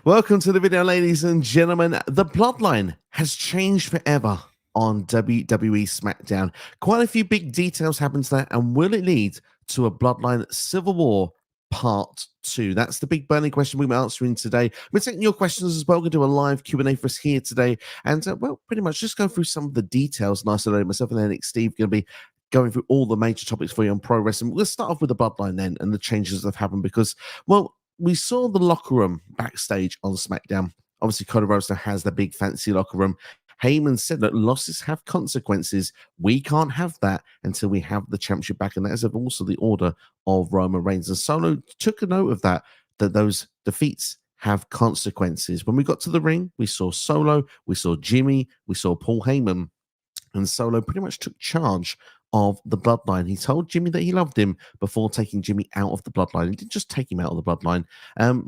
Welcome to the video, ladies and gentlemen. The Bloodline has changed forever on WWE SmackDown. Quite a few big details happen there, and will it lead to a Bloodline Civil War Part 2? That's the big burning question we're answering today. We're taking your questions as well. We're going to do a live Q&A for us here today, and well, pretty much just go through some of the details. Nice and myself and then Steve going to be going through all the major topics for you on pro wrestling. We'll start off with the Bloodline then and the changes that have happened because, well, we saw the locker room backstage on SmackDown. Obviously, Cody Rhodes now has the big fancy locker room. Heyman said that losses have consequences. We can't have that until we have the championship back. And that is also the order of Roman Reigns. And Solo took a note of that those defeats have consequences. When we got to the ring, we saw Solo, we saw Jimmy, we saw Paul Heyman. And Solo pretty much took charge of the Bloodline. He told Jimmy that he loved him before taking Jimmy out of the Bloodline. He didn't just take him out of the Bloodline.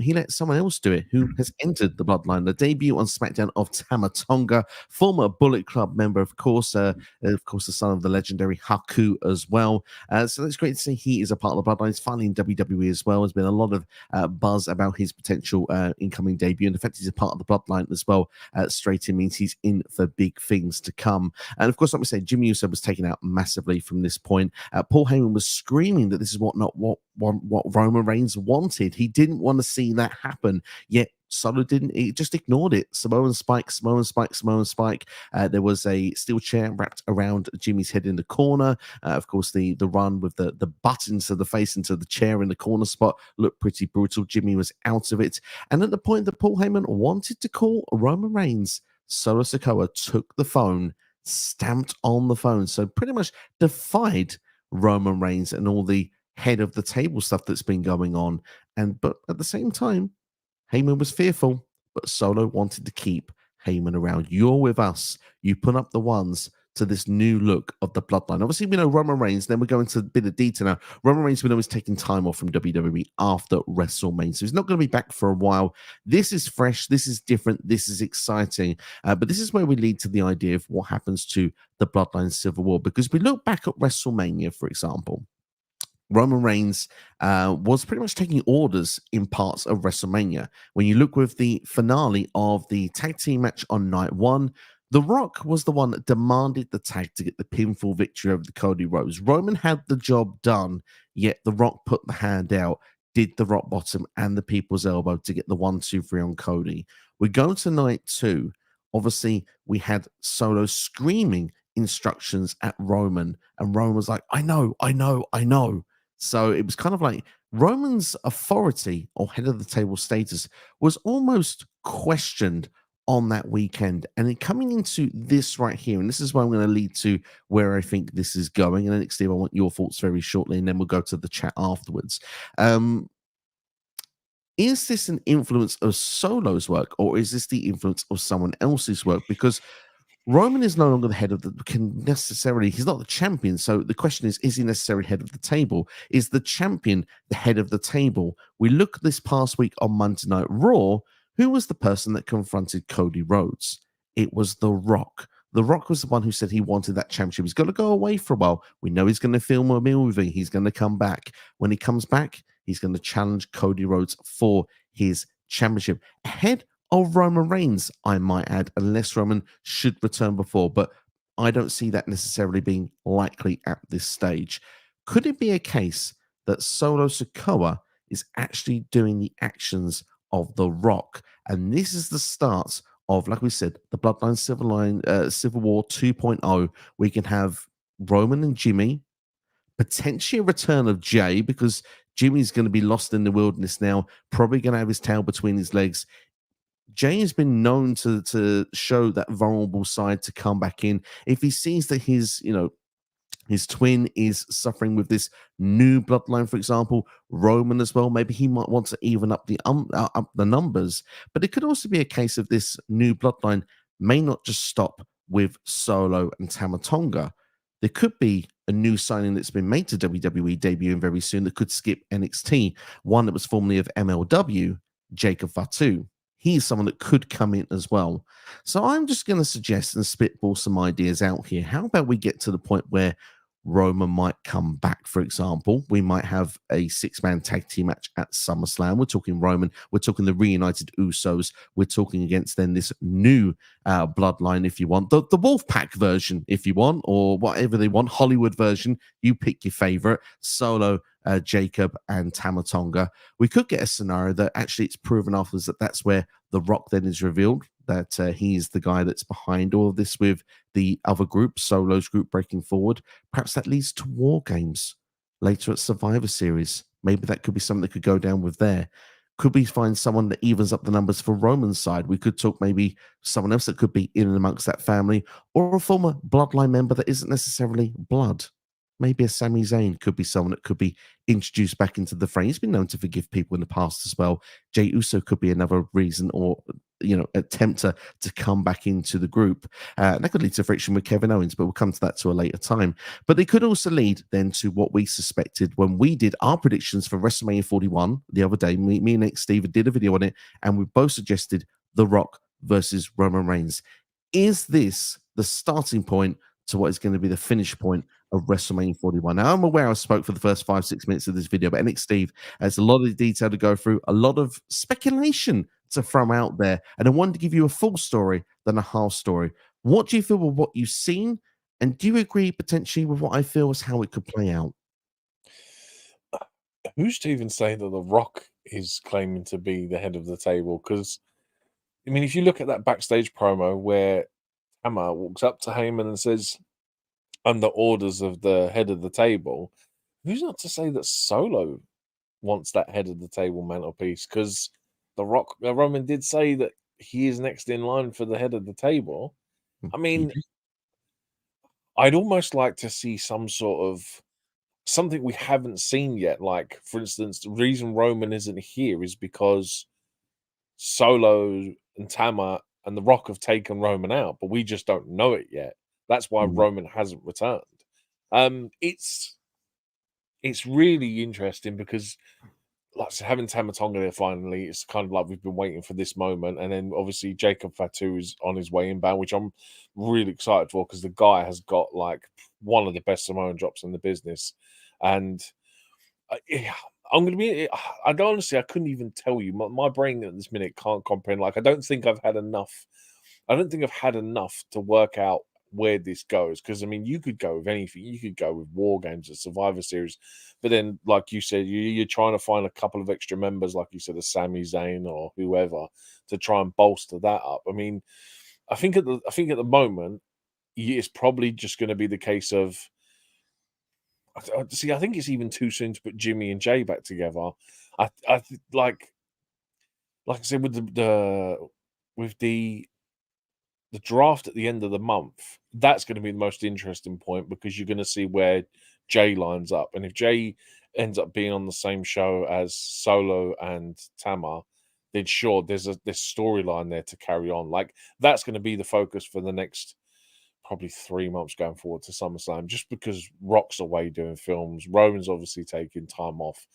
He let someone else do it who has entered the Bloodline. The debut on SmackDown of Tama Tonga, former Bullet Club member, of course, the son of the legendary Haku as well. So it's great to see he is a part of the Bloodline. He's finally in WWE as well. There's been a lot of buzz about his potential incoming debut, and the fact he's a part of the Bloodline as well straight in means he's in for big things to come. And of course, like we said, Jimmy Uso was taken out massively from this point. Paul Heyman was screaming that this is what Roman Reigns wanted. He didn't want to see that happen, yet Solo didn't. He just ignored it. Samoan Spike. There was a steel chair wrapped around Jimmy's head in the corner. Of course, the run with the buttons to the face into the chair in the corner spot looked pretty brutal. Jimmy was out of it. And at the point that Paul Heyman wanted to call Roman Reigns, Solo Sikoa took the phone, stamped on the phone, so pretty much defied Roman Reigns and all the head of the table stuff that's been going on. But at the same time, Heyman was fearful, but Solo wanted to keep Heyman around. You're with us. You put up the ones to this new look of the Bloodline. Obviously, we know Roman Reigns. Then we're going to a bit of detail now. Roman Reigns, we know, is taking time off from WWE after WrestleMania, so he's not going to be back for a while. This is fresh. This is different. This is exciting. But this is where we lead to the idea of what happens to the Bloodline Civil War. Because we look back at WrestleMania, for example, Roman Reigns was pretty much taking orders in parts of WrestleMania. When you look with the finale of the tag team match on night one, The Rock was the one that demanded the tag to get the pinfall victory over the Cody Rhodes. Roman had the job done, yet The Rock put the hand out, did the rock bottom and the people's elbow to get the 1-2-3 on Cody. We go to night two. Obviously, we had Solo screaming instructions at Roman, and Roman was like, I know. So it was kind of like Roman's authority or head of the table status was almost questioned on that weekend. And then coming into this right here, and this is where I'm going to lead to where I think this is going. And then, Steve, I want your thoughts very shortly, and then we'll go to the chat afterwards. Is this an influence of Solo's work, or is this the influence of someone else's work? Because Roman is no longer the head of he's not the champion. So the question is he necessarily head of the table? Is the champion the head of the table? We look this past week on Monday Night Raw. Who was the person that confronted Cody Rhodes? It was The Rock. The Rock was the one who said he wanted that championship. He's going to go away for a while. We know he's going to film a movie. He's going to come back. When he comes back, he's going to challenge Cody Rhodes for his championship ahead of Roman Reigns, I might add, unless Roman should return before. But I don't see that necessarily being likely at this stage. Could it be a case that Solo Sikoa is actually doing the actions of The Rock? And this is the start of, like we said, the Bloodline Civil War 2.0. We can have Roman and Jimmy, potentially a return of Jey, because Jimmy's going to be lost in the wilderness now, probably going to have his tail between his legs. Jey has been known to show that vulnerable side to come back in. If he sees that his twin is suffering with this new bloodline, for example, Roman as well, maybe he might want to even up the numbers. But it could also be a case of this new bloodline may not just stop with Solo and Tama Tonga. There could be a new signing that's been made to WWE debuting very soon that could skip NXT, one that was formerly of MLW, Jacob Fatu. He's someone that could come in as well. So I'm just going to suggest and spitball some ideas out here. How about we get to the point where Roman might come back, for example. We might have a 6-man tag team match at SummerSlam. We're talking Roman. We're talking the reunited Usos. We're talking against then this new bloodline, if you want. The Wolfpack version, if you want, or whatever they want. Hollywood version. You pick your favorite. Solo, Jacob, and Tama Tonga. We could get a scenario that actually it's proven afterwards that that's where The Rock then is revealed, that he is the guy that's behind all of this with the other group, Solo's group, breaking forward. Perhaps that leads to War Games later at Survivor Series. Maybe that could be something that could go down with there. Could we find someone that evens up the numbers for Roman's side? We could talk maybe someone else that could be in and amongst that family, or a former bloodline member that isn't necessarily blood. Maybe a Sami Zayn could be someone that could be introduced back into the frame. He's been known to forgive people in the past as well. Jey Uso could be another reason, or attempt to come back into the group. That could lead to friction with Kevin Owens, but we'll come to that to a later time. But they could also lead then to what we suspected when we did our predictions for WrestleMania 41 the other day. Me and Nick Steve did a video on it, and we both suggested The Rock versus Roman Reigns. Is this the starting point to what is going to be the finish point of WrestleMania 41? Now, I'm aware I spoke for the first 5-6 minutes of this video, but Nick Steve has a lot of detail to go through, a lot of speculation to throw out there, and I wanted to give you a full story than a half story. What do you feel with what you've seen, and do you agree potentially with what I feel is how it could play out? Who's to even say that The Rock is claiming to be the head of the table? Because, I mean, if you look at that backstage promo where Tama walks up to Heyman and says, under orders of the head of the table, who's not to say that Solo wants that head of the table mantelpiece? Because The Rock, Roman did say that he is next in line for the head of the table. I mean, I'd almost like to see some sort of something we haven't seen yet. Like, for instance, the reason Roman isn't here is because Solo and Tama and The Rock have taken Roman out, but we just don't know it yet. That's why Roman hasn't returned. It's really interesting because, like I said, having Tama Tonga there finally, it's kind of like we've been waiting for this moment. And then obviously Jacob Fatu is on his way inbound, which I'm really excited for because the guy has got like one of the best Samoan drops in the business. And I'm going to be, I honestly, I couldn't even tell you. My brain at this minute can't comprehend. Like, I don't think I've had enough to work out where this goes. Because, I mean, you could go with anything. You could go with War Games or Survivor Series. But then, like you said, you're trying to find a couple of extra members, like you said, a Sami Zayn or whoever, to try and bolster that up. I mean, I think at the moment, it's probably just going to be the case of, see, I think it's even too soon to put Jimmy and Jay back together. Like I said, with the draft at the end of the month, that's going to be the most interesting point because you're going to see where Jay lines up, and if Jay ends up being on the same show as Solo and Tama, then sure, there's this storyline there to carry on. Like, that's going to be the focus for the next probably 3 months going forward to SummerSlam, just because Rock's away doing films. Roman's obviously taking time off.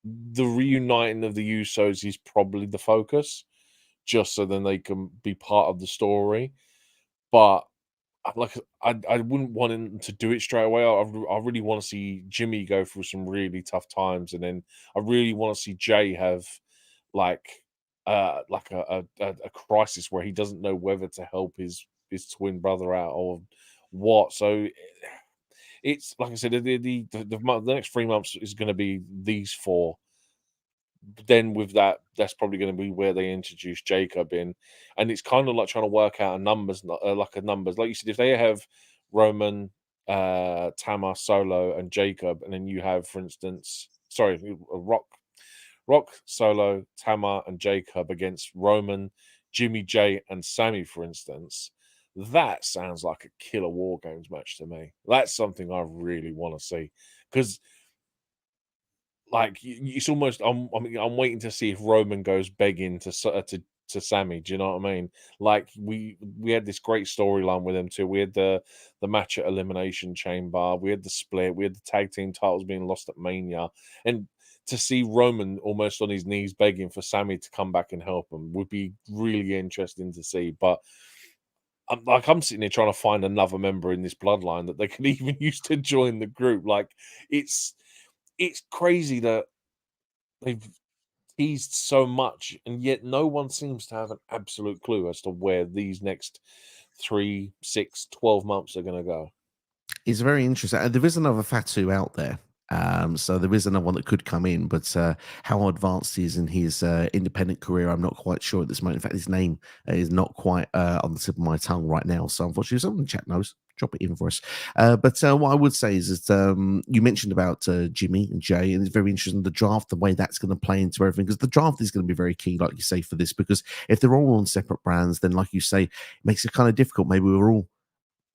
The reuniting of the Usos is probably the focus, just so then they can be part of the story. But like, I wouldn't want him to do it straight away. I really want to see Jimmy go through some really tough times, and then I really want to see Jay have like a crisis where he doesn't know whether to help his twin brother out or what. So it's like I said, the next 3 months is going to be these four. Then with that, that's probably going to be where they introduce Jacob in, and it's kind of like trying to work out a numbers, like you said, if they have Roman, Tama, Solo, and Jacob, and then you have, for instance, Rock, Solo, Tama, and Jacob against Roman, Jimmy, Jay, and Sami, for instance. That sounds like a killer War Games match to me. That's something I really want to see because, like, it's almost I'm waiting to see if Roman goes begging to Sami. Do you know what I mean? Like, we had this great storyline with them too. We had the match at Elimination Chamber. We had the split. We had the tag team titles being lost at Mania, and to see Roman almost on his knees begging for Sami to come back and help him would be really interesting to see. But I'm sitting here trying to find another member in this bloodline that they can even use to join the group. Like, it's crazy that they've teased so much, and yet no one seems to have an absolute clue as to where these next 3, 6, 12 months are going to go. It's very interesting. There is another Fatu out there. So there is another one that could come in, but how advanced he is in his independent career, I'm not quite sure at this moment. In fact, his name is not quite on the tip of my tongue right now. So unfortunately, someone in the chat knows. Drop it in for us. But what I would say is that you mentioned about Jimmy and Jey, and it's very interesting the draft, the way that's going to play into everything, because the draft is going to be very key, like you say, for this, because if they're all on separate brands, then like you say, it makes it kind of difficult. Maybe we're all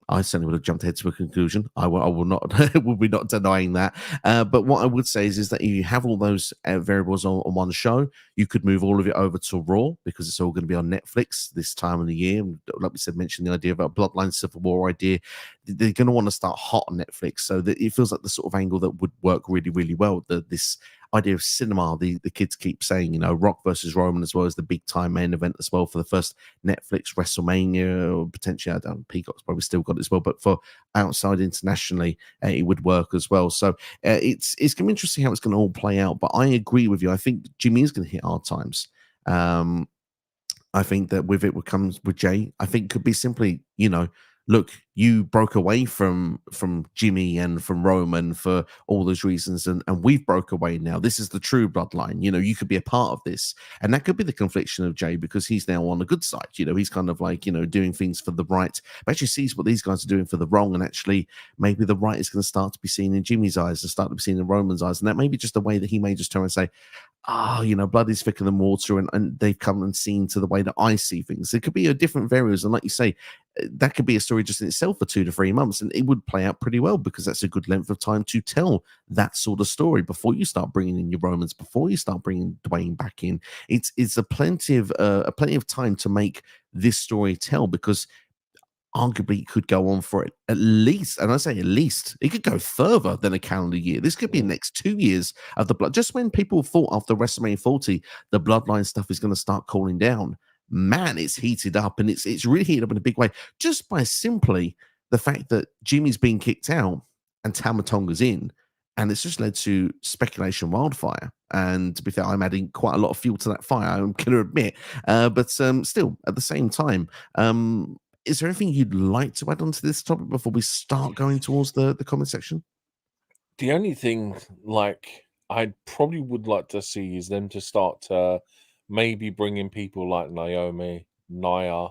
I certainly would have jumped ahead to a conclusion. I will not, will be not denying that. But what I would say is that if you have all those variables on one show, you could move all of it over to Raw because it's all going to be on Netflix this time of the year. And like we said, mentioned the idea about Bloodline Civil War idea. They're going to want to start hot on Netflix, so that it feels like the sort of angle that would work really, really well. This idea of cinema, the kids keep saying, you know, Rock versus Roman, as well as the big time main event as well for the first Netflix WrestleMania, or potentially, I don't know, Peacock's probably still got it as well, but for outside internationally, it would work as well. So it's going to be interesting how it's going to all play out. But I agree with you. I think Jimmy is going to hit hard times. I think that with it what comes with Jey, I think could be simply, you know, look, you broke away from Jimmy and from Roman for all those reasons, and we've broke away now. This is the true bloodline. You know, you could be a part of this, and that could be the confliction of Jey because he's now on the good side. You know, he's kind of like, you know, doing things for the right, but actually sees what these guys are doing for the wrong, and actually maybe the right is going to start to be seen in Jimmy's eyes and start to be seen in Roman's eyes, and that may be just a way that he may just turn and say, you know, blood is thicker than water, and they've come and seen to the way that I see things. There could be a different variables, and like you say, that could be a story just in itself for 2 to 3 months, and it would play out pretty well because that's a good length of time to tell that sort of story before you start bringing in your Romans, before you start bringing Dwayne back in. It's a plenty of time to make this story tell, because arguably could go on for it at least, and I say at least, it could go further than a calendar year. This could be the next 2 years of the blood. Just when people thought after WrestleMania 40 the bloodline stuff is going to start cooling down, man, it's heated up, and it's really heated up in a big way just by simply the fact that Jimmy's been kicked out and Tama Tonga's in, and it's just led to speculation wildfire. And to be fair, I'm adding quite a lot of fuel to that fire, I'm going to admit. But still, at the same time, is there anything you'd like to add onto this topic before we start going towards the comment section? The only thing, like, I probably would like to see is them to start to maybe bring in people like Naomi, Nia,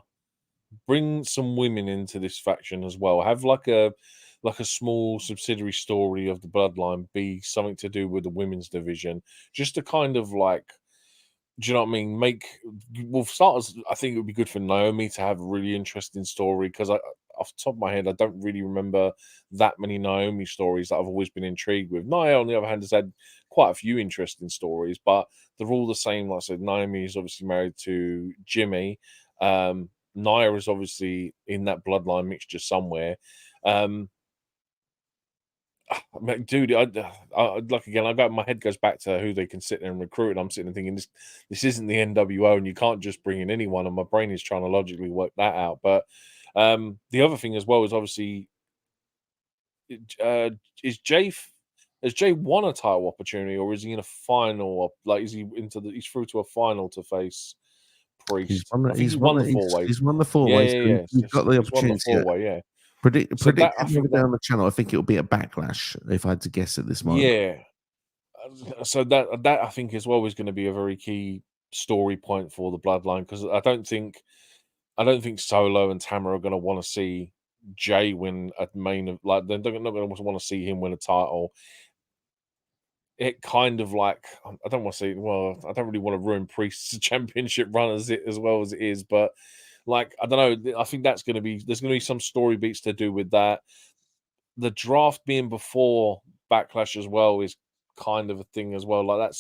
bring some women into this faction as well. Have like a small subsidiary story of the bloodline be something to do with the women's division, just to kind of like, do you know what I mean? Well, for starters, I think it would be good for Naomi to have a really interesting story because off the top of my head, I don't really remember that many Naomi stories that I've always been intrigued with. Nia, on the other hand, has had quite a few interesting stories, but they're all the same. Like I said, Naomi is obviously married to Jimmy. Nia is obviously in that bloodline mixture somewhere. Dude, I like, again, my head goes back to who they can sit there and recruit, and I'm sitting there thinking this isn't the NWO, and you can't just bring in anyone. And my brain is trying to logically work that out. But the other thing as well is obviously, is Jey has Jey won a title opportunity, or is he in a final? Like, is he he's through to a final to face Priest? I think he won the 4-way. He's won the 4-way. Yeah, yeah, yeah. He's got the He's won the opportunity. 4-way. Yeah. Predict So that, I it think down the channel. I think it'll be a Backlash if I had to guess at this moment. Yeah. So that I think as well is going to be a very key story point for the bloodline, because I don't think Solo and Tama are going to want to see Jey win a main, like they're not going to want to see him win a title. It kind of like, I don't want to say, well, I don't really want to ruin Priest's championship run as well as it is, but like, I don't know. I think there's going to be some story beats to do with that. The draft being before Backlash as well is kind of a thing as well. Like,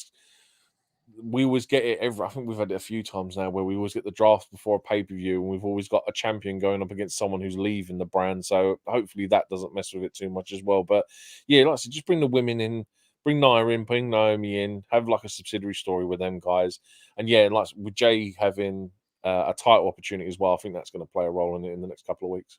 we always get it I think we've had it a few times now where we always get the draft before a pay-per-view, and we've always got a champion going up against someone who's leaving the brand. So hopefully that doesn't mess with it too much as well. But yeah, like I said, just bring the women in, bring Nia in, bring Naomi in, have like a subsidiary story with them guys. And yeah, like with Jey having a title opportunity as well. I think that's going to play a role in it in the next couple of weeks.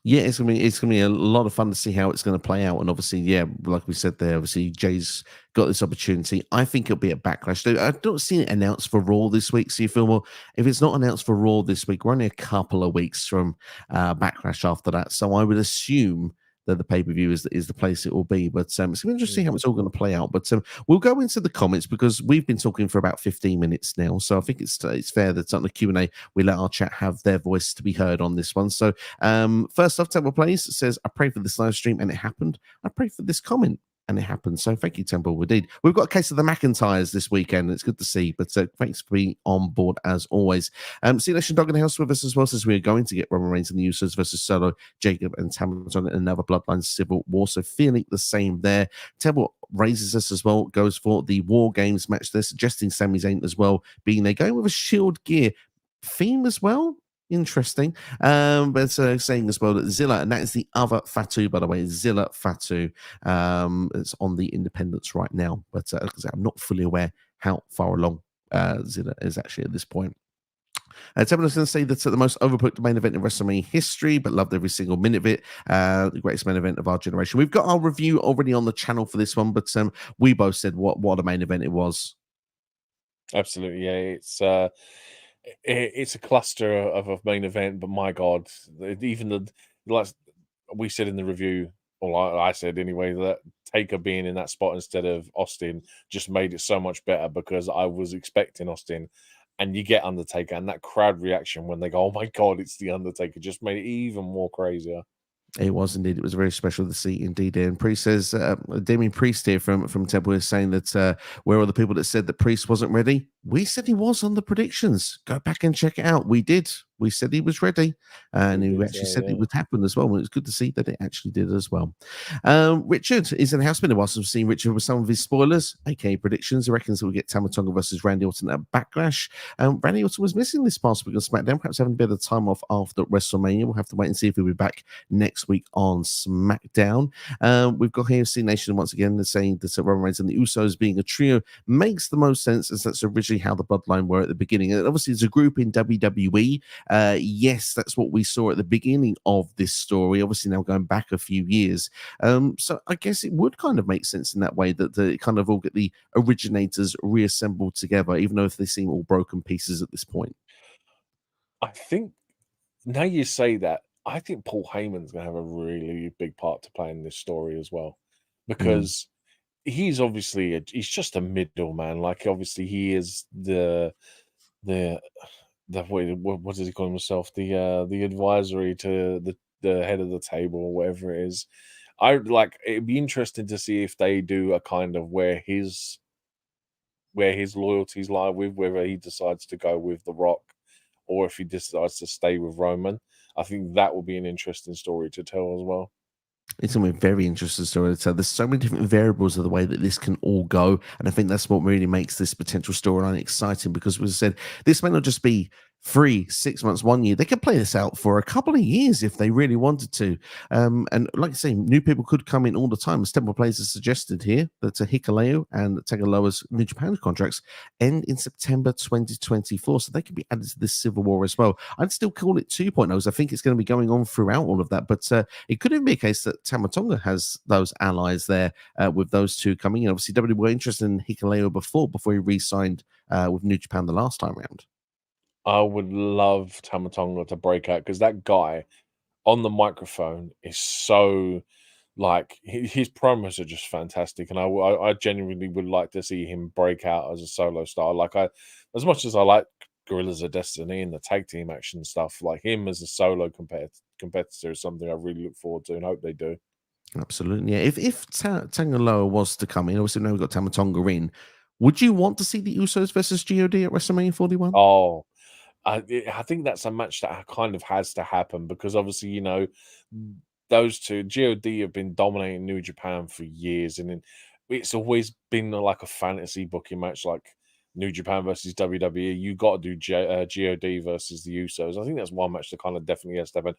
Yeah, it's gonna be a lot of fun to see how it's going to play out. And obviously, yeah, like we said there, obviously Jay's got this opportunity. I think it'll be a Backlash. I don't see it announced for Raw this week. So you feel, well, if it's not announced for Raw this week, we're only a couple of weeks from Backlash after that. So I would assume that the pay-per-view is the place it will be. But it's going to be interesting how it's all going to play out. But we'll go into the comments because we've been talking for about 15 minutes now. So I think it's fair that on the Q&A, we let our chat have their voice to be heard on this one. So first off, Temple Plays says, I prayed for this live stream and it happened. I prayed for this comment and it happened. So thank you, Temple. We did. We've got a case of the McIntyres this weekend. It's good to see, but thanks for being on board as always. See Nation Dog in the house with us as well, says we are going to get Roman Reigns and the Usos versus Solo, Jacob and Tama Tonga in another Bloodline Civil War. So feeling the same there. Temple raises us as well, goes for the War Games match. They're suggesting Sami Zayn as well, being there, going with a Shield gear theme as well. Interesting. But saying as well that Zilla, and that is the other Fatu, by the way, Zilla Fatu. It's on the Independents right now, but I'm not fully aware how far along Zilla is actually at this point. Temple is going to say that's the most overbooked main event in WrestleMania history, but loved every single minute of it. The greatest main event of our generation. We've got our review already on the channel for this one, but we both said what a main event it was. Absolutely, yeah. It's a cluster of a main event, but my God, even like we said in the review, or I said anyway, that Taker being in that spot instead of Austin just made it so much better because I was expecting Austin, and you get Undertaker, and that crowd reaction when they go, "Oh my God, it's the Undertaker," just made it even more crazier. It was indeed. It was very special to see indeed. And Priest says, Damien Priest here from Temple is saying that where are the people that said that Priest wasn't ready? We said he was on the predictions. Go back and check it out. We did. We said he was ready. And we actually said it would happen as well. And it's good to see that it actually did as well. Richard is in the house. Been a while since we've seen Richard with some of his spoilers, aka predictions. He reckons that we get Tama Tonga versus Randy Orton at Backlash. Randy Orton was missing this past week on SmackDown, perhaps having a bit of time off after WrestleMania. We'll have to wait and see if he'll be back next week on SmackDown. We've got here C Nation once again. They're saying that Roman Reigns and the Usos being a trio makes the most sense, as that's originally how the Bloodline were at the beginning. And obviously, it's a group in WWE. Yes, that's what we saw at the beginning of this story. Obviously, now going back a few years. So I guess it would kind of make sense in that way that they kind of all get the originators reassembled together, even though if they seem all broken pieces at this point. I think now you say that, I think Paul Heyman's going to have a really big part to play in this story as well, because he's obviously he's just a middleman. Like obviously he is the what does he call himself? The advisory to the head of the table or whatever it is. It'd be interesting to see if they do a kind of where his loyalties lie with, whether he decides to go with The Rock or if he decides to stay with Roman. I think that will be an interesting story to tell as well. It's going to be a very interesting story to tell. There's so many different variables of the way that this can all go. And I think that's what really makes this potential storyline exciting, because as I said, this may not just be 3, 6 months, 1 year. They could play this out for a couple of years if they really wanted to. And like I say, new people could come in all the time. As Temple Plays has suggested here that Hikuleo and Tagaloa's New Japan contracts end in September 2024. So they could be added to this Civil War as well. I'd still call it 2.0s. I think it's going to be going on throughout all of that. But it could even be a case that Tama Tonga has those allies there with those two coming in. Obviously, WWE were interested in Hikuleo before he re-signed with New Japan the last time around. I would love Tama Tonga to break out, because that guy on the microphone is so, like, his promos are just fantastic, and I genuinely would like to see him break out as a solo star. Like, as much as I like Gorillas of Destiny and the tag team action stuff, like him as a solo competitor is something I really look forward to and hope they do. Absolutely, yeah. If Tangaloa was to come in, obviously now we've got Tama Tonga in, would you want to see the Usos versus God at WrestleMania 41? Oh, I think that's a match that kind of has to happen, because obviously, you know, those two, God have been dominating New Japan for years, and it's always been like a fantasy booking match, like New Japan versus WWE. You got to do God versus the Usos. I think that's one match that kind of definitely has to happen.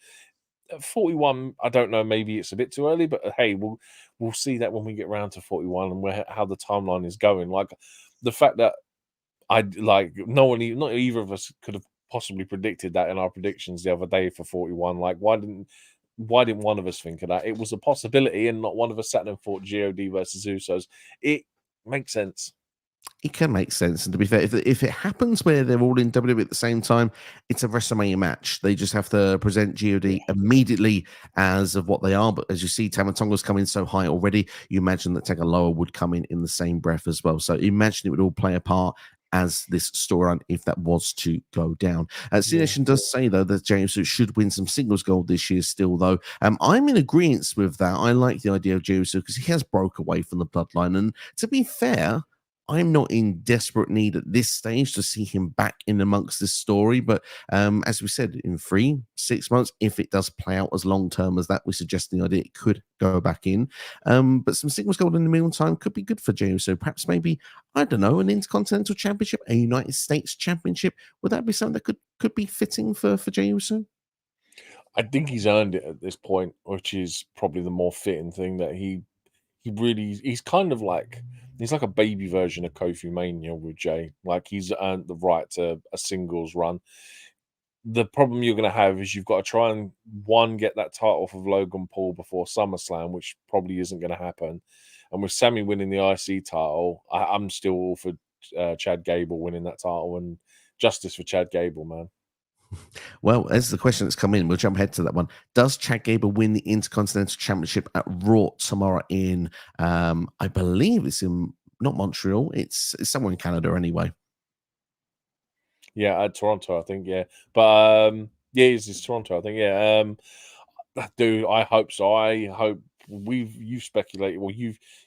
At 41, I don't know, maybe it's a bit too early, but hey, we'll see that when we get round to 41 and how the timeline is going. Like the fact that not either of us could have possibly predicted that in our predictions the other day for 41. Like, why didn't one of us think of that? It was a possibility, and not one of us sat there and thought God versus Usos. It makes sense. It can make sense. And to be fair, if it happens where they're all in WWE at the same time, it's a WrestleMania match. They just have to present God immediately as of what they are. But as you see, Tama Tonga's coming so high already, you imagine that Tagaloa would come in the same breath as well. So imagine it would all play a part as this storyline if that was to go down. C Nation does say, though, that Jey Uso should win some singles gold this year still, though. I'm in agreement with that. I like the idea of Jey Uso because he has broke away from the bloodline. And to be fair, I'm not in desperate need at this stage to see him back in amongst this story. But as we said, in 3-6 months, if it does play out as long term as that, we suggest the idea it could go back in. But some singles gold in the meantime could be good for Jey Uso. Perhaps maybe, I don't know, an Intercontinental Championship, a United States Championship. Would that be something that could be fitting for Jey Uso? I think he's earned it at this point, which is probably the more fitting thing, that he's kind of like, he's like a baby version of Kofi Mania with Jey. Like, he's earned the right to a singles run. The problem you're going to have is you've got to try and get that title off of Logan Paul before SummerSlam, which probably isn't going to happen. And with Sami winning the IC title, I'm still all for Chad Gable winning that title, and justice for Chad Gable, man. Well, as the question that's come in, we'll jump ahead to that one. Does Chad Gable win the Intercontinental Championship at Raw tomorrow in, I believe it's in, not Montreal, it's somewhere in Canada anyway. Yeah, Toronto, I think, yeah. But, yeah, it's Toronto, I think, yeah. Dude, I hope so. I hope you've speculated, well,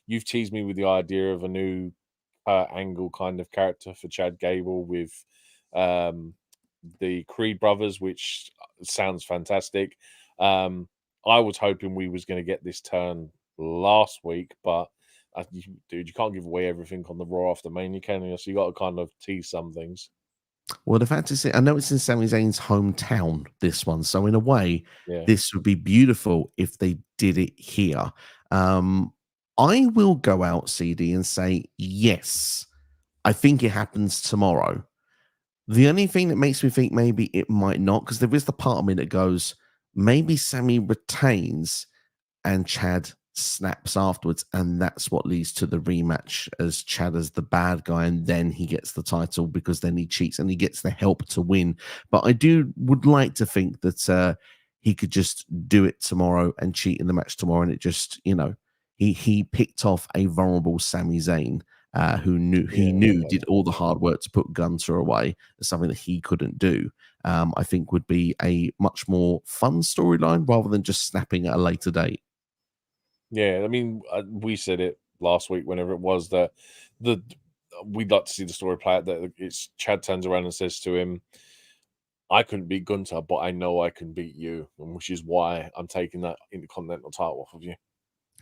you've teased me with the idea of a new Angle kind of character for Chad Gable with the Creed brothers, which sounds fantastic. I was hoping we was going to get this turn last week, but dude, you can't give away everything on the Raw after Mania, can you? So you got to kind of tease some things. Well, the fact is, I know it's in Sami Zayn's hometown, this one. So in a way, Yeah. this would be beautiful if they did it here. I will go out, CD, and say, yes, I think it happens tomorrow. The only thing that makes me think maybe it might not, because there is the part of me that goes, maybe Sami retains and Chad snaps afterwards, and that's what leads to the rematch as Chad as the bad guy, and then he gets the title because then he cheats and he gets the help to win. But I would like to think that he could just do it tomorrow and cheat in the match tomorrow, and it just, he picked off a vulnerable Sami Zayn. Who knew did all the hard work to put Gunter away, something that he couldn't do. I think would be a much more fun storyline rather than just snapping at a later date. Yeah, I mean, we said it last week, whenever it was, that we'd like to see the story play out. That it's Chad turns around and says to him, "I couldn't beat Gunter, but I know I can beat you," and which is why I'm taking that Intercontinental title off of you.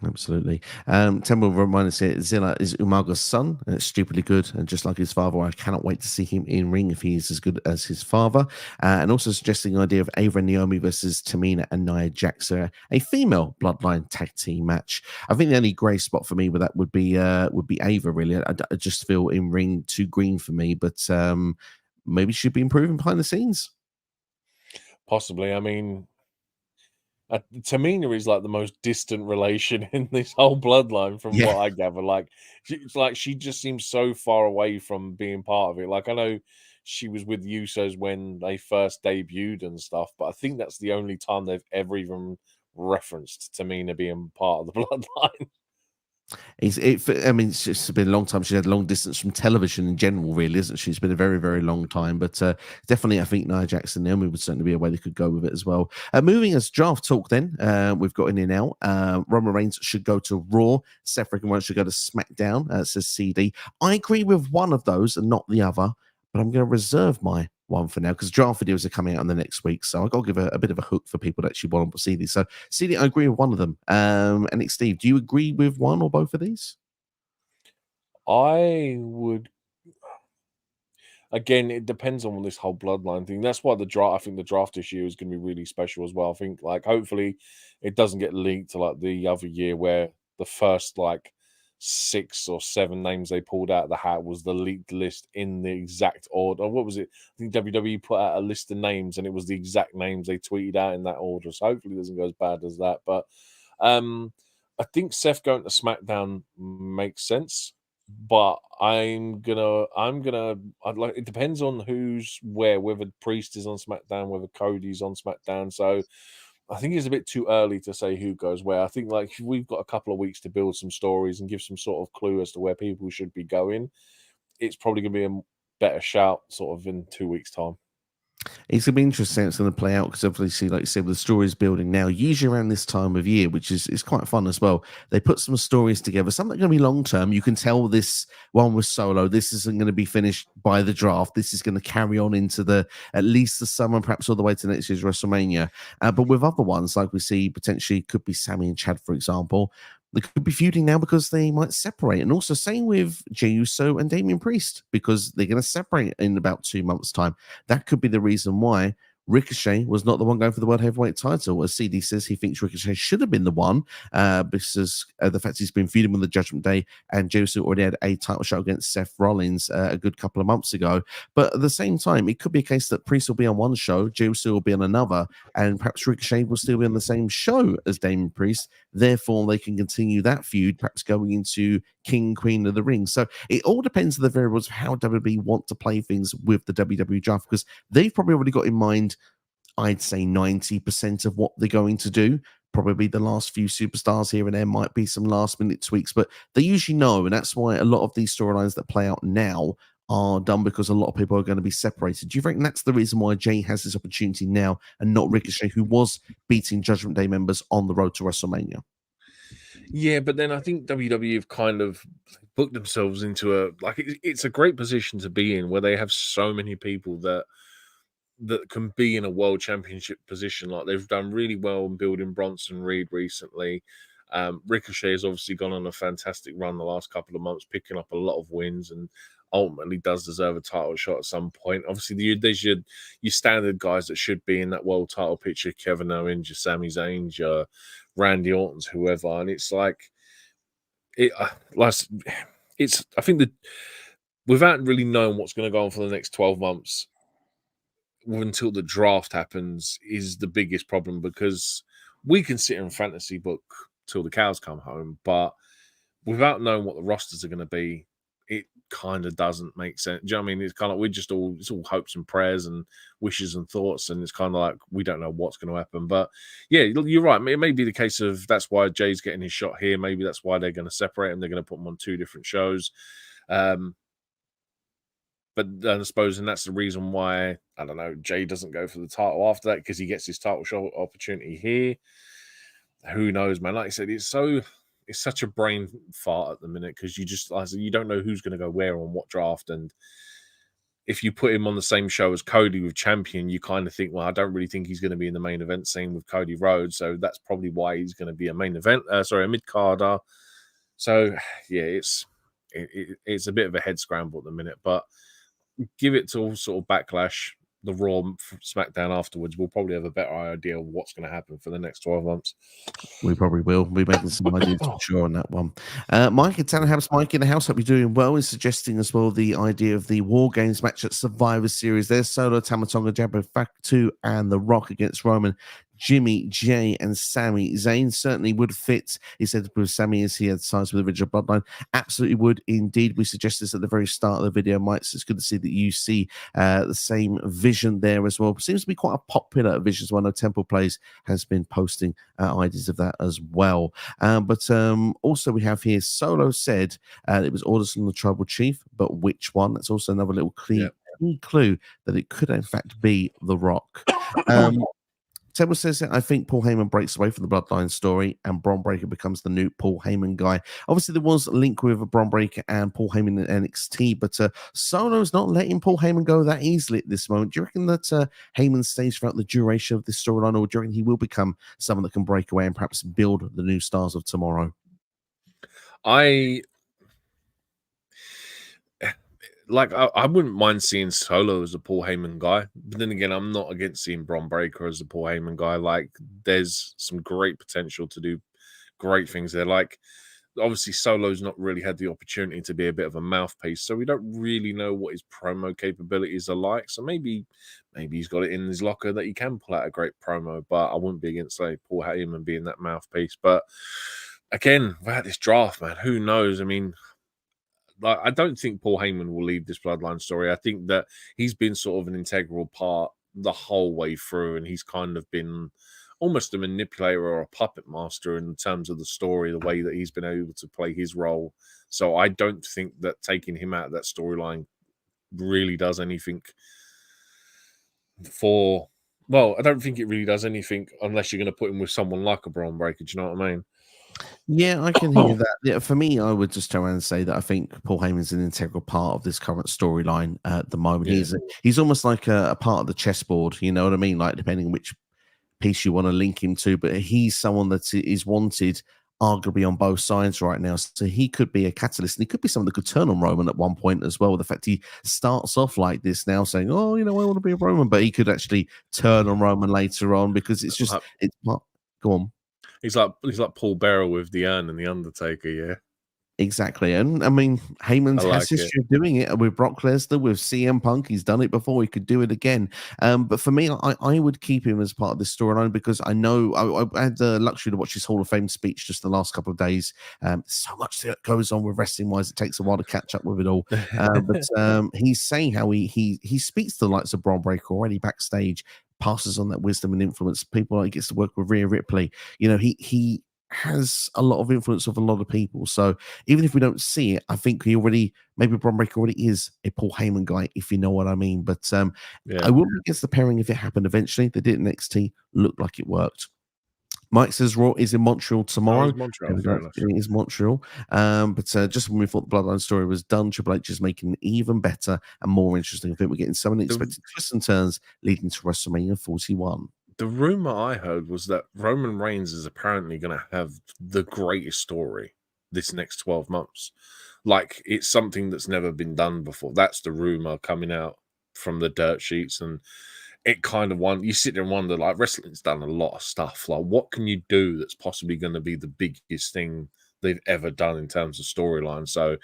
Absolutely. Temple reminded us here, Zilla is Umaga's son, and it's stupidly good. And just like his father, I cannot wait to see him in ring if he is as good as his father. And also suggesting the idea of Ava and Naomi versus Tamina and Nia Jax, a female bloodline tag team match. I think the only grey spot for me with that would be Ava, really. I just feel in ring too green for me, but maybe she'd be improving behind the scenes. Possibly. I mean, Tamina is like the most distant relation in this whole bloodline, from what I gather. Like, she just seems so far away from being part of it. Like, I know she was with Usos when they first debuted and stuff, but I think that's the only time they've ever even referenced Tamina being part of the bloodline. I mean, it's just been a long time. She's had long distance from television in general, really, isn't she? It's been a very, very long time. But definitely, I think Nia Jax and Naomi would certainly be a way they could go with it as well. Moving as draft talk, then we've got in here now. Roman Reigns should go to Raw. Seth Rollins should go to SmackDown. Says CD. I agree with one of those and not the other, but I'm going to reserve my one for now because draft videos are coming out in the next week. So I got to give a bit of a hook for people that actually want to see these. So CD, I agree with one of them. And Steve, do you agree with one or both of these? I would. Again, it depends on this whole bloodline thing. That's why I think the draft issue is going to be really special as well. I think, like, hopefully it doesn't get linked to like the other year where the first like 6 or 7 names they pulled out of the hat was the leaked list in the exact order. What was it? I think WWE put out a list of names and it was the exact names they tweeted out in that order. So hopefully it doesn't go as bad as that. But I think Seth going to SmackDown makes sense. But I'd like, it depends on who's where, whether Priest is on SmackDown, whether Cody's on SmackDown. So I think it's a bit too early to say who goes where. I think like we've got a couple of weeks to build some stories and give some sort of clue as to where people should be going. It's probably going to be a better shout sort of in 2 weeks' time. It's going to be interesting. It's going to play out because obviously, like you said, the story's building now, usually around this time of year, which is quite fun as well. They put some stories together, some that are going to be long term. You can tell this one was Solo. This isn't going to be finished by the draft. This is going to carry on into at least the summer, perhaps all the way to next year's WrestleMania. But with other ones, like we see potentially could be Sami and Chad, for example, they could be feuding now because they might separate. And also same with Jey Uso and Damian Priest, because they're going to separate in about 2 months' time. That could be the reason why Ricochet was not the one going for the World Heavyweight title. As CD says, he thinks Ricochet should have been the one because the fact he's been feuding on the Judgment Day, and Jey Uso already had a title shot against Seth Rollins a good couple of months ago. But at the same time, it could be a case that Priest will be on one show, Jey Uso will be on another, and perhaps Ricochet will still be on the same show as Damian Priest. Therefore, they can continue that feud, perhaps going into King, Queen of the Ring. So it all depends on the variables of how WWE want to play things with the WWE draft, because they've probably already got in mind, I'd say 90% of what they're going to do. Probably the last few superstars here and there might be some last minute tweaks, but they usually know. And that's why a lot of these storylines that play out now are done, because a lot of people are going to be separated. Do you think that's the reason why Jey has this opportunity now and not Ricochet, who was beating Judgment Day members on the road to WrestleMania? Yeah, but then I think WWE have kind of booked themselves into it's a great position to be in, where they have so many people that can be in a world championship position. Like they've done really well in building Bronson Reed recently. Ricochet has obviously gone on a fantastic run the last couple of months, picking up a lot of wins, and ultimately does deserve a title shot at some point. Obviously, there's your standard guys that should be in that world title picture: Kevin Owens, your Sami Zayn, your Randy Orton's, whoever. And it's like it's I think that without really knowing what's going to go on for the next 12 months until the draft happens is the biggest problem, because we can sit in fantasy book till the cows come home, but without knowing what the rosters are going to be, it kind of doesn't make sense. Do you know what I mean? It's kind of it's all hopes and prayers and wishes and thoughts, and it's kind of like we don't know what's going to happen. But yeah, you're right. It may be the case of that's why Jay's getting his shot here. Maybe that's why they're going to separate him. They're going to put him on 2 different shows. But I suppose, and that's the reason why, I don't know, Jey doesn't go for the title after that, because he gets his title shot opportunity here. Who knows, man? Like I said, it's such a brain fart at the minute, because you don't know who's going to go where on what draft. And if you put him on the same show as Cody with champion, you kind of think, well, I don't really think he's going to be in the main event scene with Cody Rhodes. So that's probably why he's going to be a mid-carder. So yeah, it's a bit of a head scramble at the minute, but give it to sort of Backlash, the Raw, SmackDown afterwards. We'll probably have a better idea of what's going to happen for the next 12 months. We probably will. We're making some ideas for sure on that one. Mike in Tannerhouse, Mike in the house, hope you're doing well. Is suggesting as well the idea of the War Games match at Survivor Series. There's Solo, Tama Tonga, Jabba, Fatu, and The Rock against Roman, Jimmy, Jey, and Sami. Zayn certainly would fit. He said with Sami, as he had sides with the original Bloodline. Absolutely would indeed. We suggest this at the very start of the video, Mike. So it's good to see that you see the same vision there as well. Seems to be quite a popular vision as well. I know Temple Plays has been posting ideas of that as well. But also we have here, Solo said it was orders from the Tribal Chief, but which one? That's also another little clue that it could in fact be The Rock. Temple says that I think Paul Heyman breaks away from the Bloodline story and Bron Breakker becomes the new Paul Heyman guy. Obviously, there was a link with Bron Breakker and Paul Heyman in NXT, but Solo's not letting Paul Heyman go that easily at this moment. Do you reckon that Heyman stays throughout the duration of this storyline, or do you reckon he will become someone that can break away and perhaps build the new stars of tomorrow? I wouldn't mind seeing Solo as a Paul Heyman guy, but then again, I'm not against seeing Bron Breakker as a Paul Heyman guy. Like, there's some great potential to do great things there. Like, obviously Solo's not really had the opportunity to be a bit of a mouthpiece, so we don't really know what his promo capabilities are like. So maybe he's got it in his locker that he can pull out a great promo, but I wouldn't be against, say, Paul Heyman being that mouthpiece. But again, without this draft, man, who knows? I mean, like, I don't think Paul Heyman will leave this Bloodline story. I think that he's been sort of an integral part the whole way through, and he's kind of been almost a manipulator or a puppet master in terms of the story, the way that he's been able to play his role. So I don't think that taking him out of that storyline really does anything for... Well, I don't think it really does anything unless you're going to put him with someone like a Braun Breaker. Do you know what I mean? Yeah, I can hear that. Yeah, for me, I would just turn around and say that I think Paul Heyman's an integral part of this current storyline at the moment. Yeah. He's almost like a part of the chessboard. You know what I mean? Like, depending on which piece you want to link him to, but he's someone that is wanted arguably on both sides right now. So he could be a catalyst, and he could be someone that could turn on Roman at one point as well. The fact he starts off like this now, saying, "Oh, you know, I want to be a Roman," but he could actually turn on Roman later on because it's just it's part. Go on. He's like Paul Bearer with the Urn and the Undertaker, yeah. Exactly. And I mean, Heyman's like has history of doing it with Brock Lesnar, with CM Punk. He's done it before. He could do it again. But for me, I would keep him as part of this storyline because I know I had the luxury to watch his Hall of Fame speech just the last couple of days. So much that goes on with wrestling wise, it takes a while to catch up with it all. But he's saying how he speaks to the likes of Braun Breaker already backstage, passes on that wisdom and influence. People like he gets to work with Rhea Ripley. You know, he has a lot of influence of a lot of people. So even if we don't see it, I think maybe Braun Breaker already is a Paul Heyman guy, if you know what I mean. But I wouldn't be against the pairing if it happened eventually. They did it in NXT, looked like it worked. Mike says Raw is in Montreal tomorrow. It is Montreal. But just when we thought the Bloodline story was done, Triple H is making it even better and more interesting. I think we're getting some unexpected twists and turns leading to WrestleMania 41. The rumor I heard was that Roman Reigns is apparently going to have the greatest story this next 12 months. Like, it's something that's never been done before. That's the rumor coming out from the dirt sheets. And it kind of you sit there and wonder, like, wrestling's done a lot of stuff. Like, what can you do that's possibly going to be the biggest thing they've ever done in terms of storyline? So,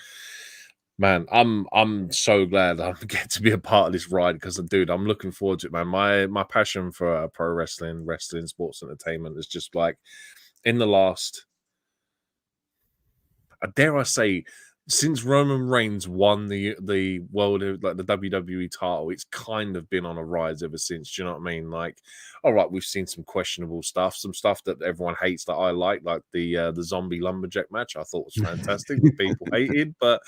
man, I'm so glad I get to be a part of this ride because, dude, I'm looking forward to it, man. My passion for pro wrestling, sports entertainment is just like in the last, dare I say, since Roman Reigns won the world, like the WWE title, it's kind of been on a rise ever since. Do you know what I mean? Like, all right, we've seen some questionable stuff, some stuff that everyone hates that I like the zombie lumberjack match. I thought was fantastic, that people hated, but.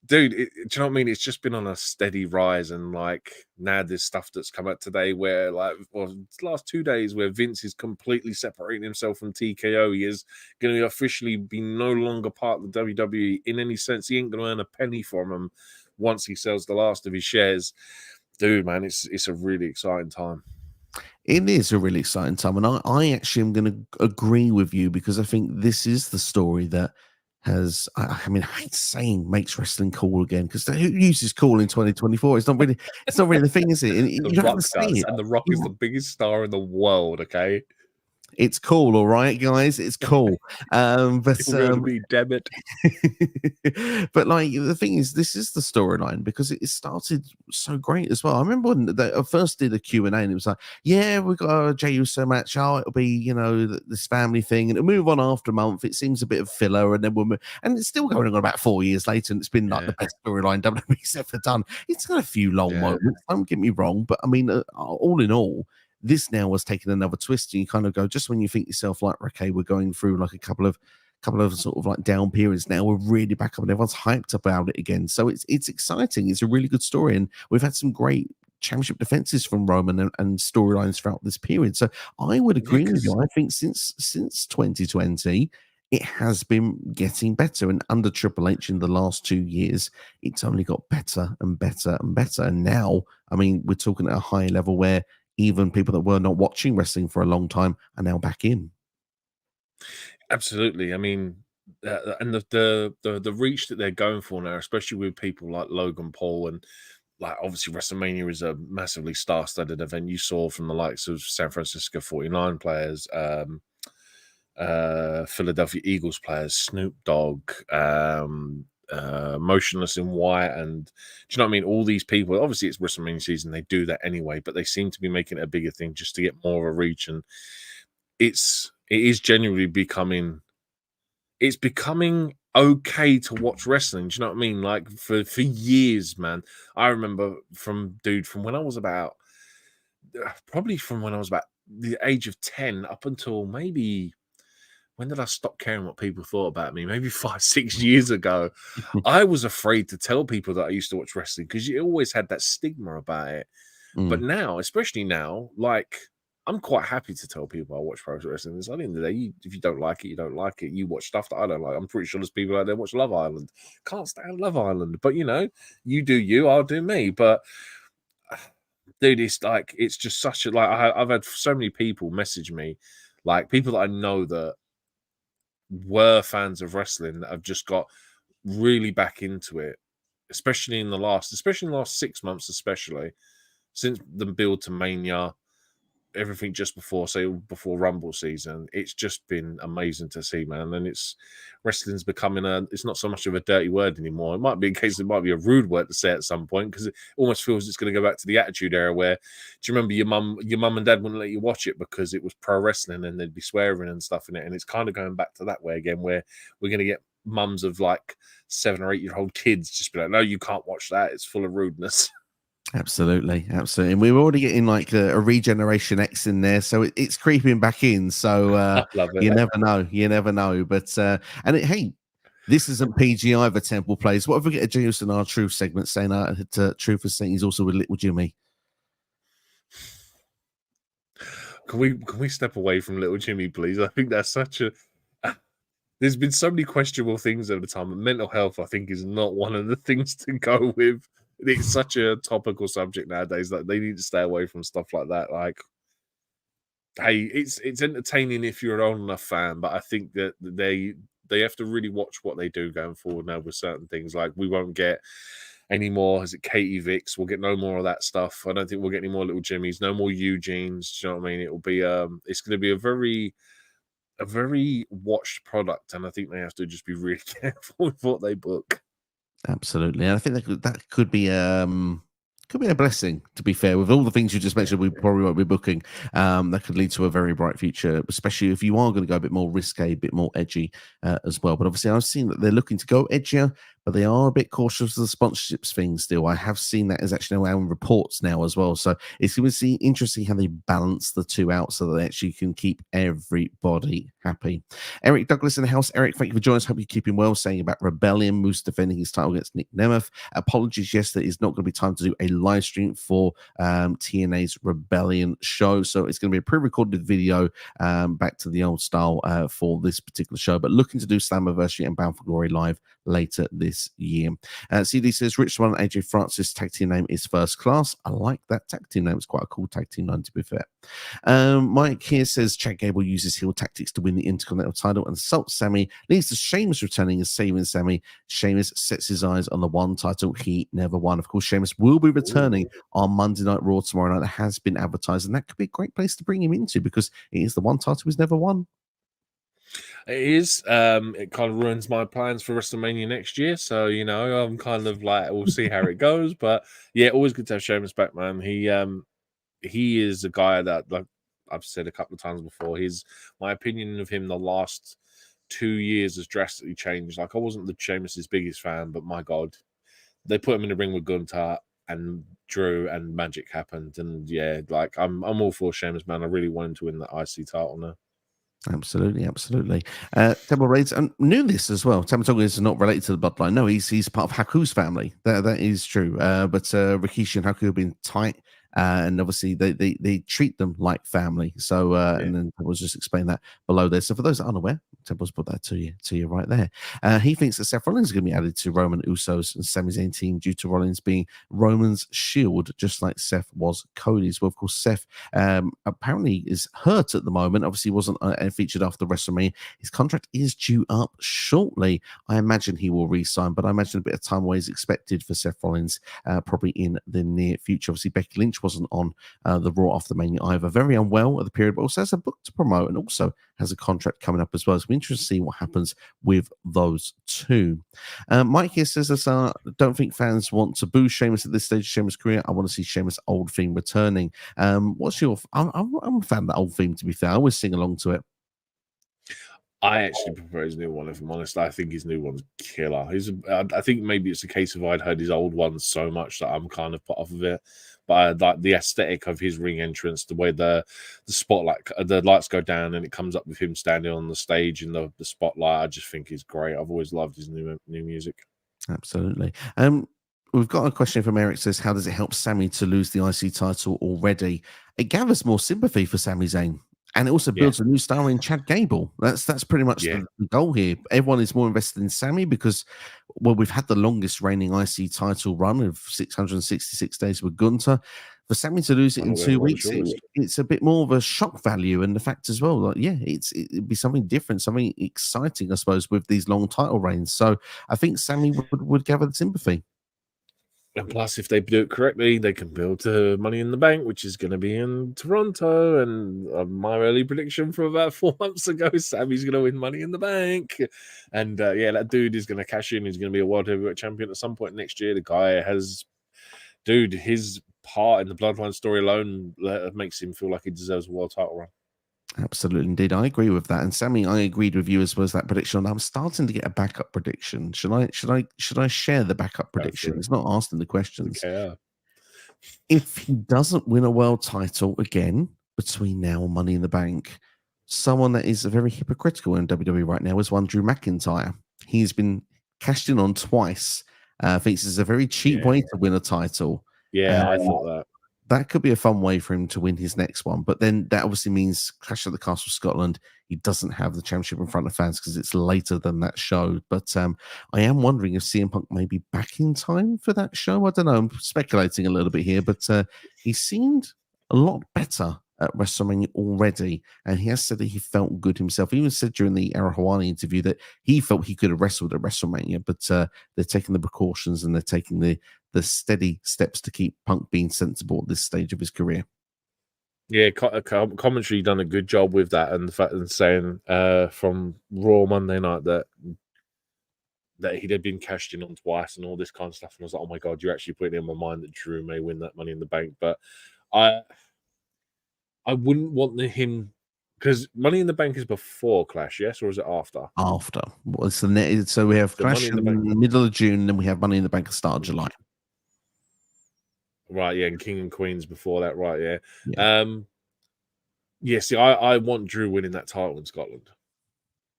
Dude, do you know what I mean? It's just been on a steady rise, and like now there's stuff that's come out today where, like, well, the last 2 days where Vince is completely separating himself from TKO. He is going to officially be no longer part of the WWE in any sense. He ain't going to earn a penny from him once he sells the last of his shares. Dude, man, it's a really exciting time. It is a really exciting time, and I actually am going to agree with you because I think this is the story that has, I mean, I hate saying makes wrestling cool again because who uses cool in 2024? It's not really the thing, is it? You don't have to say it. And The Rock is the biggest star in the world, okay? It's cool, all right, guys. It's cool. But damn it. But like the thing is, this is the storyline because it started so great as well. I remember when they first did a Q&A and it was like, yeah, we've got a Jey Uso match. Oh, it'll be, you know, this family thing, and it'll move on after a month. It seems a bit of filler, and then and it's still going on about 4 years later, and it's been like the best storyline WWE's ever done. It's got a few long moments. Don't get me wrong, but I mean, all in all, this now was taking another twist, and you kind of go, just when you think yourself like, okay, we're going through like a couple of sort of like down periods, now we're really back up and everyone's hyped about it again. So it's exciting. It's a really good story, and we've had some great championship defenses from Roman and storylines throughout this period. So I would agree with you. I think since 2020, it has been getting better, and under Triple H in the last 2 years, it's only got better and better and better. And now, I mean, we're talking at a high level where even people that were not watching wrestling for a long time are now back in. Absolutely. I mean, and the reach that they're going for now, especially with people like Logan Paul, and like obviously WrestleMania is a massively star-studded event. You saw from the likes of San Francisco 49 players, Philadelphia Eagles players, Snoop Dogg, Motionless in White, and do you know what I mean? All these people, obviously it's WrestleMania season, they do that anyway, but they seem to be making it a bigger thing just to get more of a reach, and it is genuinely becoming okay to watch wrestling. Do you know what I mean? Like for years, man. I remember from when I was about the age of 10 up until maybe, when did I stop caring what people thought about me? Maybe 5-6 years ago. I was afraid to tell people that I used to watch wrestling because you always had that stigma about it. But now, especially now, like, I'm quite happy to tell people I watch pro wrestling. At the end of the day, if you don't like it, you don't like it. You watch stuff that I don't like. I'm pretty sure there's people out there watch Love Island. Can't stand Love Island. But, you know, you do you, I'll do me. But, dude, it's like, it's just such a, like, I've had so many people message me, like, people that I know that were fans of wrestling that have just got really back into it, especially in the last 6 months, especially since the build to Mania, everything just before Rumble season. It's just been amazing to see, man. And wrestling's becoming it's not so much of a dirty word anymore. It might be it might be a rude word to say at some point, because it almost feels it's going to go back to the Attitude Era, where, do you remember your mum and dad wouldn't let you watch it because it was pro wrestling and they'd be swearing and stuff in it? And it's kind of going back to that way again, where we're going to get mums of like 7 or 8 year old kids just be like, no, you can't watch that, it's full of rudeness. Absolutely. And we're already getting like a Regeneration X in there, so it's creeping back in. So Love it. You never know. But hey, this isn't PG either. Temple Plays. What if we get a Jey Uso in our Truth segment saying Truth is saying he's also with Little Jimmy? Can we step away from Little Jimmy, please? I think that's such a. There's been so many questionable things over the time. Mental health, I think, is not one of the things to go with. It's such a topical subject nowadays that they need to stay away from stuff like that. Like, hey, it's entertaining if you're an old enough fan, but I think that they have to really watch what they do going forward now with certain things. Like, we won't get any more. Is it Katie Vicks? We'll get no more of that stuff. I don't think we'll get any more Little Jimmys. No more Eugenes. Do you know what I mean? It will be it's going to be a very watched product, and I think they have to just be really careful with what they book. Absolutely. And I think that could be a blessing, to be fair. With all the things you just mentioned, we probably won't be booking. That could lead to a very bright future, especially if you are going to go a bit more risque, a bit more edgy as well. But obviously, I've seen that they're looking to go edgier, but they are a bit cautious of the sponsorships thing still. I have seen that as actually now in reports now as well. So it's going to be interesting how they balance the two out so that they actually can keep everybody happy. Eric Douglas in the house. Eric, thank you for joining us. Hope you're keeping well. Saying about Rebellion, Moose defending his title against Nick Nemeth. Apologies, yes, there is not going to be time to do a live stream for TNA's Rebellion show. So it's going to be a pre-recorded video back to the old style for this particular show. But looking to do Slammiversary and Bound for Glory live later this year. CD says, Rich Swann and AJ Francis tag team name is First Class. I like that tag team name. It's quite a cool tag team name, to be fair. Mike here says, Chad Gable uses heel tactics to win the Intercontinental title and assaults Sami, leads to Sheamus returning and saving Sami. Sheamus sets his eyes on the one title he never won. Of course, Sheamus will be returning on Monday Night Raw tomorrow night. That has been advertised, and that could be a great place to bring him into because it is the one title he's never won. It is. It kind of ruins my plans for WrestleMania next year. So, you know, I'm kind of like, we'll see how it goes. But yeah, always good to have Sheamus back, man. He is a guy that, like I've said a couple of times before, my opinion of him the last 2 years has drastically changed. Like, I wasn't the Sheamus's biggest fan, but my God, they put him in the ring with Gunther and Drew, and magic happened. And yeah, like I'm all for Sheamus, man. I really want him to win the IC title now. Absolutely. Double Raids, and knew this as well. Tama Tonga is not related to the Bloodline. No, he's part of Haku's family. That is true. But Rikishi and Haku have been tight. And obviously they treat them like family. So and then I was just explaining that below there. So for those that aren't aware, Temple's put that to you right there. He thinks that Seth Rollins is going to be added to Roman Usos and Sami Zayn team due to Rollins being Roman's shield, just like Seth was Cody's. Well, of course, Seth apparently is hurt at the moment. Obviously, wasn't featured after WrestleMania. His contract is due up shortly. I imagine he will re-sign, but I imagine a bit of time away is expected for Seth Rollins, probably in the near future. Obviously, Becky Lynch which wasn't on the Raw After Mania either. Very unwell at the period, but also has a book to promote and also has a contract coming up as well. So we're interested to see what happens with those two. Mike here says, don't think fans want to boo Sheamus at this stage of Sheamus' career. I want to see Sheamus' old theme returning. What's your... I'm a fan of that old theme, to be fair. I always sing along to it. I actually prefer his new one, if I'm honest. I think his new one's killer. I think maybe it's a case of I'd heard his old one so much that I'm kind of put off of it. But I like the aesthetic of his ring entrance, the way the spotlight, the lights go down and it comes up with him standing on the stage in the spotlight. I just think he's great. I've always loved his new music. Absolutely. We've got a question from Eric. Says, how does it help Sami to lose the IC title already? It gathers more sympathy for Sami Zayn. And it also builds a new star in Chad Gable. That's pretty much the goal here. Everyone is more invested in Sami because, well, we've had the longest reigning IC title run of 666 days with Gunther. For Sami to lose it in 2 weeks, it's a bit more of a shock value. And the fact as well, like, it'd be something different, something exciting, I suppose, with these long title reigns. So I think Sami would gather the sympathy. And plus, if they do it correctly, they can build to Money in the Bank, which is going to be in Toronto. And my early prediction from about 4 months ago, Sami's going to win Money in the Bank. And that dude is going to cash in. He's going to be a world heavyweight champion at some point next year. The guy has, his part in the Bloodline story alone makes him feel like he deserves a world title run. Absolutely, indeed. I agree with that. And Sami, I agreed with you as well as that prediction. I'm starting to get a backup prediction. Should I share the backup prediction? It's not asking the questions. Okay. If he doesn't win a world title again between now and Money in the Bank, someone that is very hypocritical in WWE right now is one Drew McIntyre. He's been cashed in on twice. Thinks it's a very cheap way to win a title. Yeah, I thought that. That could be a fun way for him to win his next one. But then that obviously means Clash at the Castle Scotland, he doesn't have the championship in front of fans because it's later than that show. But I am wondering if CM Punk may be back in time for that show. I don't know. I'm speculating a little bit here, but he seemed a lot better at WrestleMania already. And he has said that he felt good himself. He even said during the Arahawani interview that he felt he could have wrestled at WrestleMania, but they're taking the precautions and they're taking the steady steps to keep Punk being sensible at this stage of his career. Yeah, commentary done a good job with that, and the fact that saying from Raw Monday night that he'd have been cashed in on twice and all this kind of stuff, and I was like, oh my god, you're actually putting it in my mind that Drew may win that Money in the Bank. But I wouldn't want him, because Money in the Bank is before Clash, yes, or is it after? After. Well, so we have Clash in the middle of June, and then we have Money in the Bank at the start of July. Right, yeah, and King and Queens before that, right, yeah. See, I want Drew winning that title in Scotland.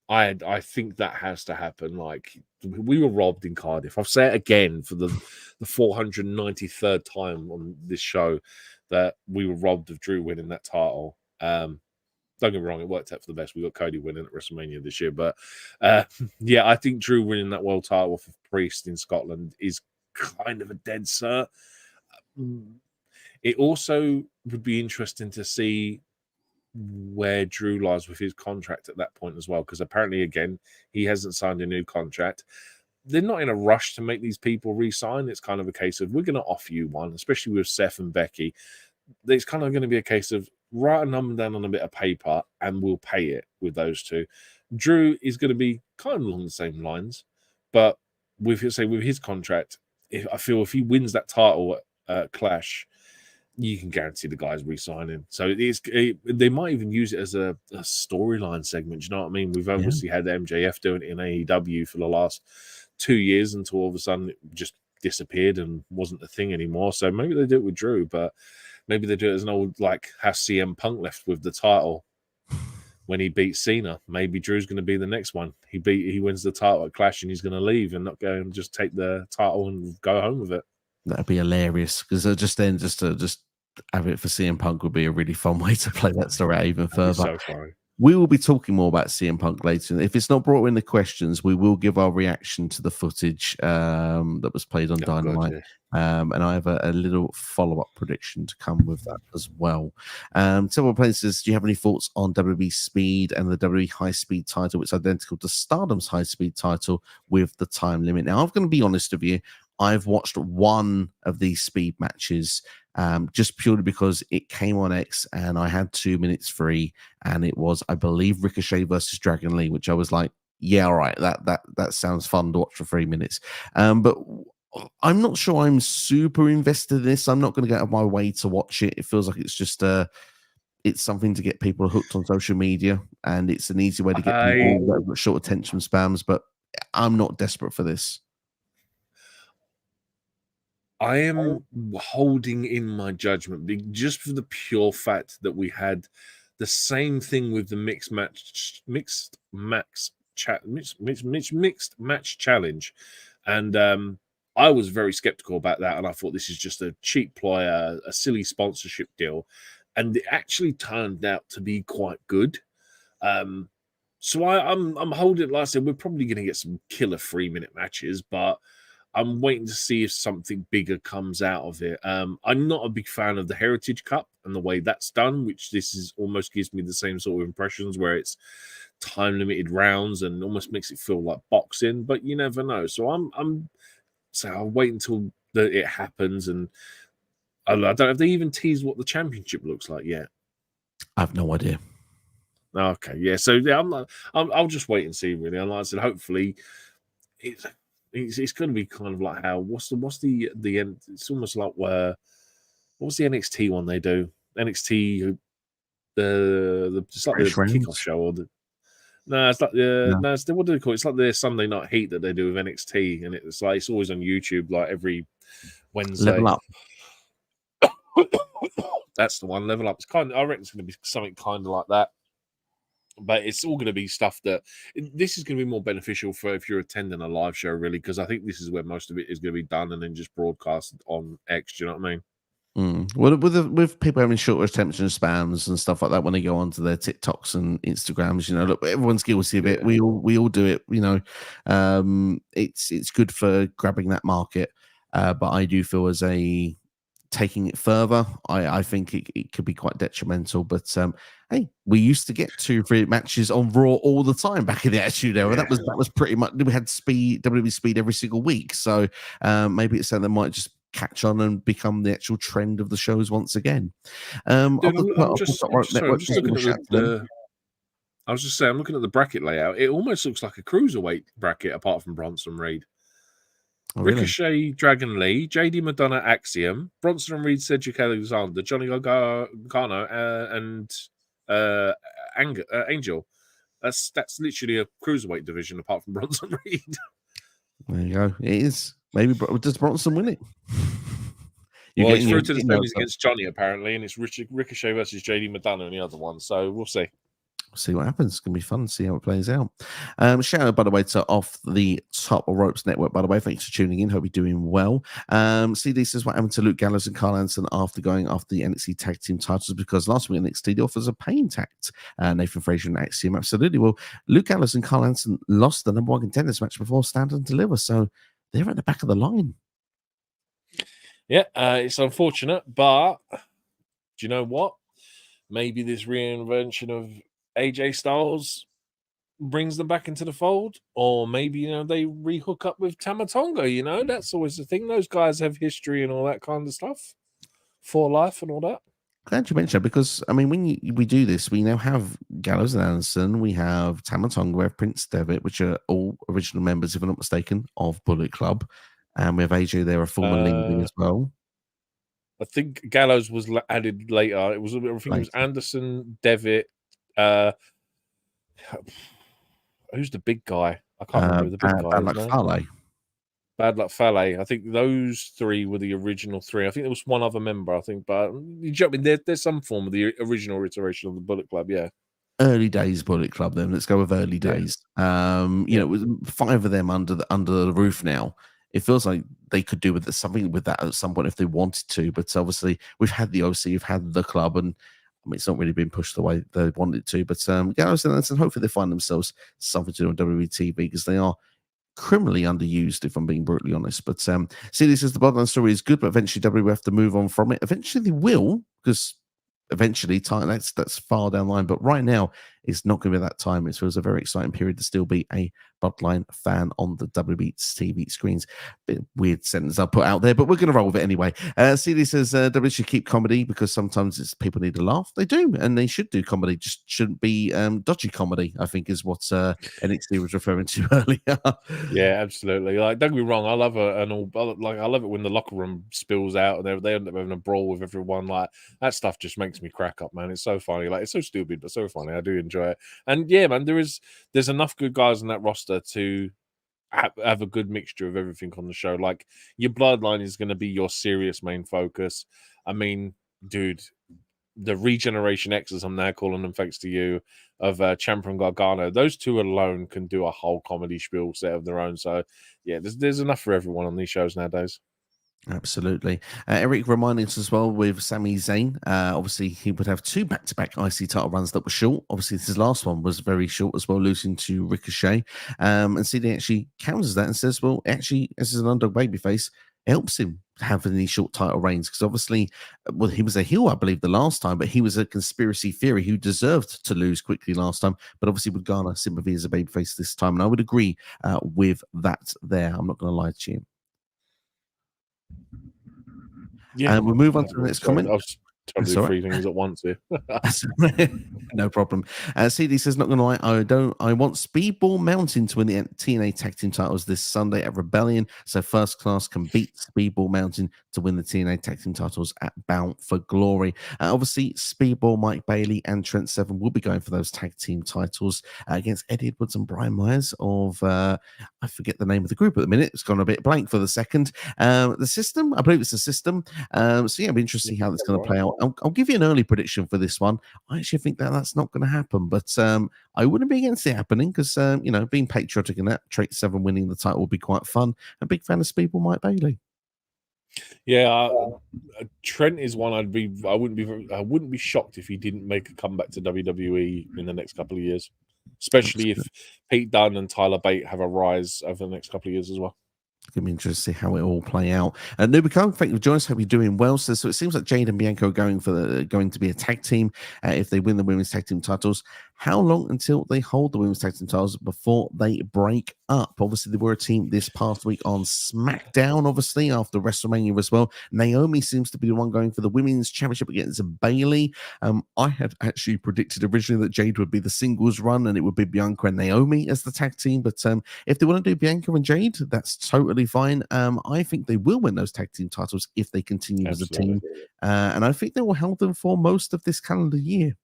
I think that has to happen. Like, we were robbed in Cardiff. I'll say it again for the 493rd time on this show that we were robbed of Drew winning that title. Don't get me wrong, it worked out for the best. We got Cody winning at WrestleMania this year. But yeah, I think Drew winning that world title for Priest in Scotland is kind of a dead cert. It also would be interesting to see where Drew lies with his contract at that point as well, because apparently, again, he hasn't signed a new contract. They're not in a rush to make these people re-sign. It's kind of a case of, we're going to offer you one, especially with Seth and Becky. It's kind of going to be a case of, write a number down on a bit of paper and we'll pay it with those two. Drew is going to be kind of along the same lines, but with his contract, I feel if he wins that title at Clash, you can guarantee the guy's re-signing. So they might even use it as a storyline segment. Do you know what I mean? We've obviously had MJF doing it in AEW for the last 2 years until all of a sudden it just disappeared and wasn't a thing anymore. So maybe they do it with Drew, but maybe they do it as an old, like how CM Punk left with the title when he beat Cena. Maybe Drew's going to be the next one. He wins the title at Clash and he's going to leave and not go and just take the title and go home with it. That'd be hilarious, because just have it for CM Punk would be a really fun way to play that story out even further. So funny. We will be talking more about CM Punk later. If it's not brought in the questions, we will give our reaction to the footage that was played on Dynamite. God, yeah. And I have a little follow-up prediction to come with that as well. Several places, do you have any thoughts on WWE Speed and the WWE High Speed title? It's identical to Stardom's High Speed title with the time limit. Now, I'm going to be honest with you. I've watched one of these speed matches. just purely because it came on X and I had 2 minutes free, and it was, I believe, Ricochet versus Dragon Lee, which I was like, yeah, all right, that sounds fun to watch for 3 minutes. But I'm not sure I'm super invested in this. I'm not going to go out of my way to watch it. It feels like it's just it's something to get people hooked on social media, and it's an easy way to get people that have got short attention spans. But I'm not desperate for this. I am holding in my judgment just for the pure fact that we had the same thing with the mixed match challenge, and I was very skeptical about that, and I thought this is just a cheap ploy, a silly sponsorship deal, and it actually turned out to be quite good. So I'm holding. Like I said, we're probably going to get some killer 3-minute matches, but I'm waiting to see if something bigger comes out of it. I'm not a big fan of the Heritage Cup and the way that's done, which this is almost gives me the same sort of impressions where it's time limited rounds and almost makes it feel like boxing, but you never know. So I'll wait until it happens, and I don't know if they even teased what the championship looks like yet. I have no idea. Okay, yeah. So yeah, I'll just wait and see. Really, and like I said, hopefully it's going to be kind of like how what's the end? It's almost like what's the NXT one they do? NXT it's like the kickoff show or the. No, it's like what do they call it? It's like the Sunday Night Heat that they do with NXT, and it's like it's always on YouTube, like every Wednesday. Level Up. That's the one. Level Up. It's I reckon it's going to be something kind of like that. But it's all going to be stuff that this is going to be more beneficial for if you're attending a live show, really, because I think this is where most of it is going to be done and then just broadcast on X. Do you know what I mean? Well, with people having shorter attention spans and stuff like that when they go onto their TikToks and Instagrams, look, everyone's guilty of it. We all do it. It's good for grabbing that market, but I do feel as taking it further, I think it could be quite detrimental. But hey, we used to get 2-3 matches on Raw all the time back in the Attitude Era. That was pretty much, we had WWE Speed every single week. So maybe it's something that might just catch on and become the actual trend of the shows once again. I'm just looking at the bracket layout. It almost looks like a cruiserweight bracket, apart from Bronson Reed. Oh, really? Ricochet, Dragon Lee, JD Madonna, Axiom, Bronson and Reed, Cedric Alexander, Johnny Gargano, and Angel. That's literally a cruiserweight division, apart from Bronson Reed. There you go. It is. Maybe does Bronson win it? Well, he's through to the semis against Johnny, apparently, and it's Ricochet versus JD Madonna and the other one. So we'll see. See what happens. It's going to be fun to see how it plays out. Shout out, by the way, to Off the Top Ropes Network, by the way. Thanks for tuning in. Hope you're doing well. CD says, what happened to Luke Gallows and Carl Anderson after going after the NXT Tag Team titles? Because last week NXT, the offers a pain tact. Nathan Frazier and Axiom. Absolutely. Well, Luke Gallows and Carl Anderson lost the number 1 contenders match before Stand and Deliver. So they're at the back of the line. Yeah, it's unfortunate, but do you know what? Maybe this reinvention of AJ Styles brings them back into the fold, or maybe they rehook up with Tama Tonga. That's always the thing. Those guys have history and all that kind of stuff, for life and all that. Glad you mentioned that, because when we do this, we now have Gallows and Anderson, we have Tama Tonga, we have Prince Devitt, which are all original members, if I'm not mistaken, of Bullet Club, and we have AJ there, a former leading as well. I think Gallows was added later. I think it was Anderson, Devitt. Who's the big guy? I can't remember who the big guy. Bad Luck Fale. Bad Luck Fale. I think those 3 were the original 3. I think there was one other member. I think, but there's some form of the original iteration of the Bullet Club. Yeah. Early days Bullet Club. Then let's go with early days. It was 5 of them under the roof now. It feels like they could do with something with that at some point if they wanted to. But obviously, we've had the OC, we've had the club, and it's not really been pushed the way they wanted it to. But Gallows and hopefully they find themselves something to do on WWE TV, because they are criminally underused, if I'm being brutally honest. But CD says the Bloodline story is good, but eventually WWE will have to move on from it. Eventually they will, because eventually that's far down the line. But right now, it's not going to be that time. It feels a very exciting period to still be a Bloodline fan on the WWE TV screens. Bit weird sentence I put out there, but we're going to roll with it anyway. CD says WWE should keep comedy because sometimes people need a laugh. They do, and they should do comedy. Just shouldn't be dodgy comedy, I think is what NXT was referring to earlier. Yeah, absolutely. Like, don't get me wrong, I love I love it when the locker room spills out and they end up having a brawl with everyone. Like, that stuff just makes me crack up, man. It's so funny. Like, it's so stupid, but so funny. I do enjoy it. And yeah, man, there's enough good guys in that roster to have a good mixture of everything on the show. Like, your Bloodline is going to be your serious main focus. I mean, dude, the Regeneration X, as I'm now calling them, thanks to you, of Ciampa and Gargano, those two alone can do a whole comedy spiel set of their own. So, yeah, there's enough for everyone on these shows nowadays. Absolutely. Eric reminding us as well with Sami Zayn. Obviously, he would have 2 back-to-back IC title runs that were short. Obviously, his last one was very short as well, losing to Ricochet. And CD actually counters that and says, well, actually, as an underdog babyface, it helps him have any short title reigns because obviously, well, he was a heel, I believe, the last time, but he was a conspiracy theory who deserved to lose quickly last time, but obviously would garner sympathy as a babyface this time. And I would agree with that there. I'm not going to lie to you. Yeah, and we'll move on to the next comment. I was trying to do 3 things at once here. No problem. CD says, not going to lie, I want Speedball Mountain to win the TNA Tag Team titles this Sunday at Rebellion, so First Class can beat Speedball Mountain to win the TNA Tag Team titles at Bound for Glory. Obviously, Speedball, Mike Bailey, and Trent Seven will be going for those Tag Team titles against Eddie Edwards and Brian Myers of, I forget the name of the group at the minute. It's gone a bit blank for the second. The System, I believe it's the System. So yeah, it'll be interesting to see how that's going to play out. I'll give you an early prediction for this one. I actually think that's not going to happen, but I wouldn't be against it happening because, being patriotic and that, Trent Seven winning the title will be quite fun. A big fan of Speedball, Mike Bailey. Yeah, Trent is one I wouldn't be shocked if he didn't make a comeback to WWE in the next couple of years, especially if Pete Dunne and Tyler Bate have a rise over the next couple of years as well. It's going to be interesting to see how it all play out. Nubico, thank you for joining us. Hope you're doing well. So it seems like Jade and Bianca are going to be a tag team if they win the women's tag team titles. How long until they hold the women's tag team titles before they break up? Obviously, they were a team this past week on SmackDown, obviously, after WrestleMania as well. Naomi seems to be the one going for the women's championship against Bailey. I had actually predicted originally that Jade would be the singles run and it would be Bianca and Naomi as the tag team. But if they want to do Bianca and Jade, that's totally fine. I think they will win those tag team titles if they continue as a team. And I think they will hold them for most of this calendar year.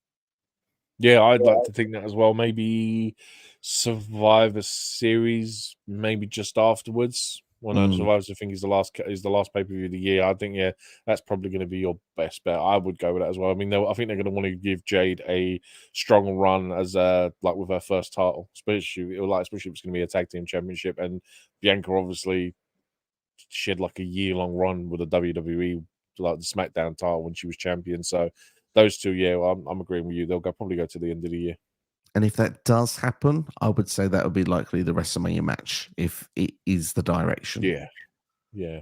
Yeah, I'd like to think that as well. Maybe Survivor Series, maybe just afterwards. Well, no, Survivor I think is the last pay-per-view of the year. I think, yeah, that's probably going to be your best bet. I would go with that as well. I mean, I think they're going to want to give Jade a strong run as like with her first title, especially if it's going to be a tag team championship. And Bianca, obviously, she had like a year-long run with the WWE, like the SmackDown title when she was champion. So those two, yeah, I'm agreeing with you. They'll probably go to the end of the year. And if that does happen, I would say that would be likely the WrestleMania match if it is the direction. Yeah,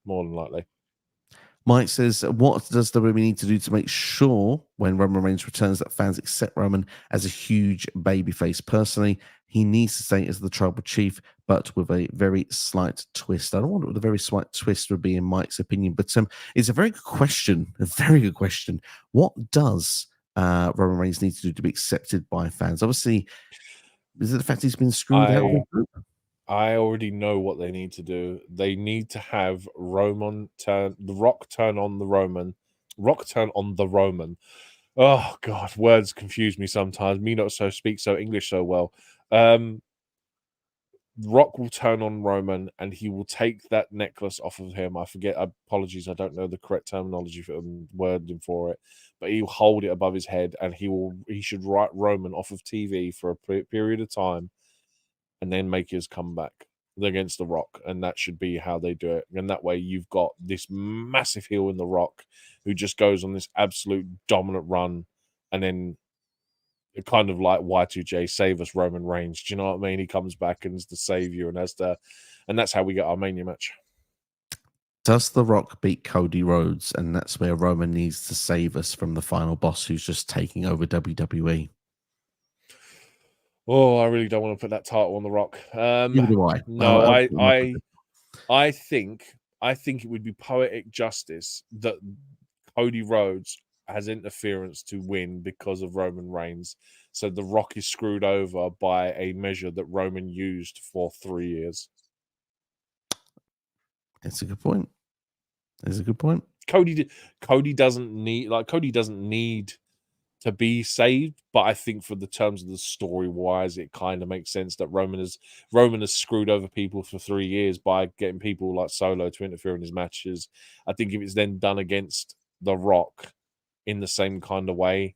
more than likely. Mike says, what does WWE need to do to make sure when Roman Reigns returns that fans accept Roman as a huge babyface? Personally, he needs to stay as the tribal chief, but with a very slight twist. I don't wonder what the very slight twist would be in Mike's opinion, but it's a very good question. A very good question. What does Roman Reigns need to do to be accepted by fans? Obviously, is it the fact he's been screwed out of the group? I already know what they need to do. They need to have The Rock turn on the Roman. Oh God, words confuse me sometimes. Me not so speak so English so well. Rock will turn on Roman and he will take that necklace off of him. I forget. Apologies, I don't know the correct terminology for wording for it, but he'll hold it above his head and he should write Roman off of TV for a period of time, and then make his comeback against The Rock. And that should be how they do it. And that way you've got this massive heel in The Rock who just goes on this absolute dominant run. And then kind of like Y2J, save us Roman Reigns. Do you know what I mean? He comes back and is the savior. And that's how we get our Mania match. Does The Rock beat Cody Rhodes? And that's where Roman needs to save us from the final boss who's just taking over WWE. Oh, I really don't want to put that title on The Rock. Neither do I. No, I'm not gonna- I think it would be poetic justice that Cody Rhodes has interference to win because of Roman Reigns. So The Rock is screwed over by a measure that Roman used for 3 years. That's a good point. That's a good point. Cody doesn't need to be saved, but I think for the terms of the story wise, it kind of makes sense that Roman has screwed over people for 3 years by getting people like Solo to interfere in his matches. I think if it's then done against The Rock in the same kind of way,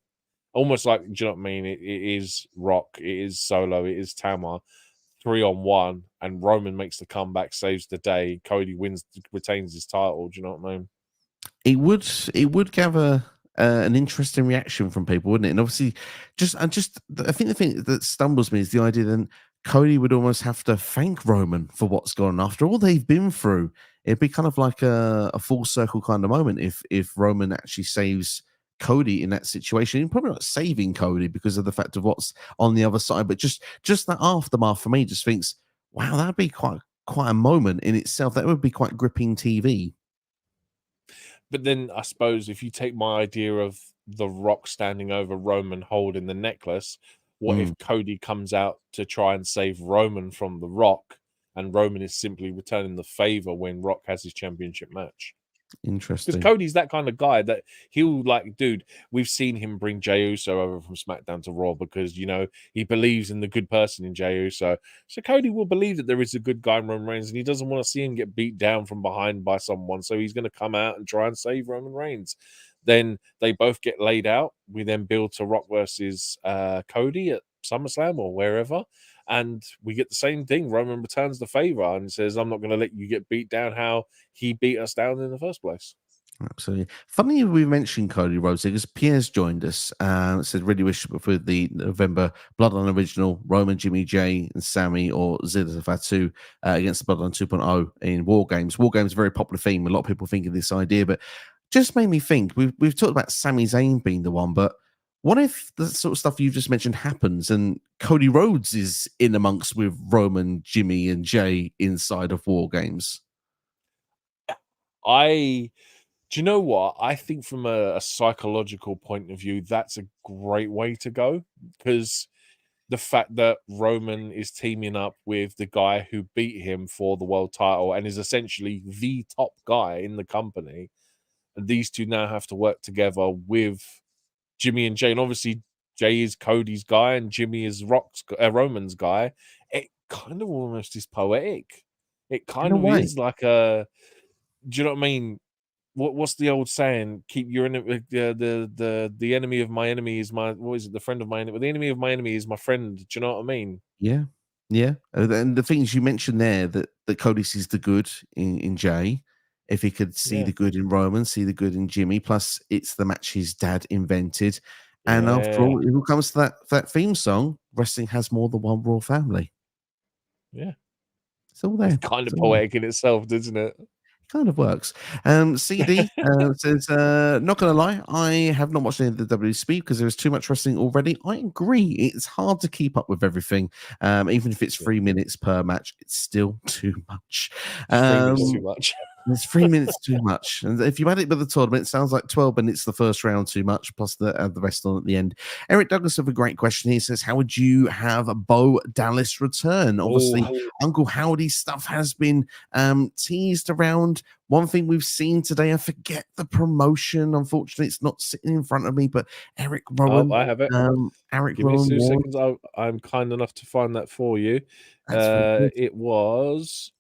almost like, do you know what I mean? It is Rock, it is Solo, it is Tama, 3-on-1, and Roman makes the comeback, saves the day. Cody wins, retains his title. Do you know what I mean? It would gather an interesting reaction from people, wouldn't it? And obviously, I think the thing that stumbles me is the idea that Cody would almost have to thank Roman for what's gone on. After all they've been through, it'd be kind of like a full circle kind of moment if Roman actually saves Cody in that situation. He's probably not saving Cody because of the fact of what's on the other side, but just that aftermath for me just thinks, wow, that'd be quite a moment in itself. That would be quite gripping TV. But then I suppose if you take my idea of The Rock standing over Roman holding the necklace, what if Cody comes out to try and save Roman from The Rock, and Roman is simply returning the favor when Rock has his championship match? Because Interesting. Cody's that kind of guy that he'll like, dude, we've seen him bring Jey Uso over from SmackDown to Raw because, you know, he believes in the good person in Jey Uso. So Cody will believe that there is a good guy in Roman Reigns and he doesn't want to see him get beat down from behind by someone. So he's going to come out and try and save Roman Reigns. Then they both get laid out. We then build to Rock versus Cody at SummerSlam or wherever. And we get the same thing. Roman returns the favor and says, I'm not going to let you get beat down how he beat us down in the first place. Absolutely. Funny we mentioned Cody Rhodes because Pierre's joined us. Said, really wish for the November Bloodline Original, Roman, Jimmy, Jey, and Sami or Zilla Fatu against the Bloodline 2.0 in War Games. War Games is a very popular theme. A lot of people think of this idea, but just made me think. We've talked about Sami Zayn being the one, but what if the sort of stuff you've just mentioned happens and Cody Rhodes is in amongst with Roman, Jimmy, and Jey inside of War Games? Do you know what? I think from a psychological point of view, that's a great way to go, because the fact that Roman is teaming up with the guy who beat him for the world title and is essentially the top guy in the company, and these two now have to work together with Jimmy and Jey. And obviously, Jey is Cody's guy and Jimmy is Roman's guy. It kind of almost is poetic. It kind of is like a. Do you know what I mean? What's the old saying? Keep your enemy. The enemy of my enemy is my. What is it? The friend of my enemy. The enemy of my enemy is my friend. Do you know what I mean? Yeah, yeah. And the things you mentioned there that Cody sees the good in Jey, if he could see the good in Roman, see the good in Jimmy. Plus, it's the match his dad invented. And after all, it all comes to that theme song. Wrestling has more than one royal family. Yeah, it's all there. It's kind of poetic in itself, doesn't it? Kind of works. CD says, not gonna lie, I have not watched any of the WSP because there is too much wrestling already. I agree. It's hard to keep up with everything. Even if it's 3 minutes per match, it's still too much. 3 minutes too much. It's 3 minutes too much. And if you add it with the tournament, it sounds like 12 minutes the first round too much, plus the rest on at the end. Eric Douglas have a great question. He says, how would you have Bo Dallas return? Obviously, Uncle Howdy stuff has been teased around. One thing we've seen today, I forget the promotion. Unfortunately, it's not sitting in front of me, but Eric Rowan. Oh, I have it. Eric Give Rowan. me 2 seconds. I'm kind enough to find that for you. It was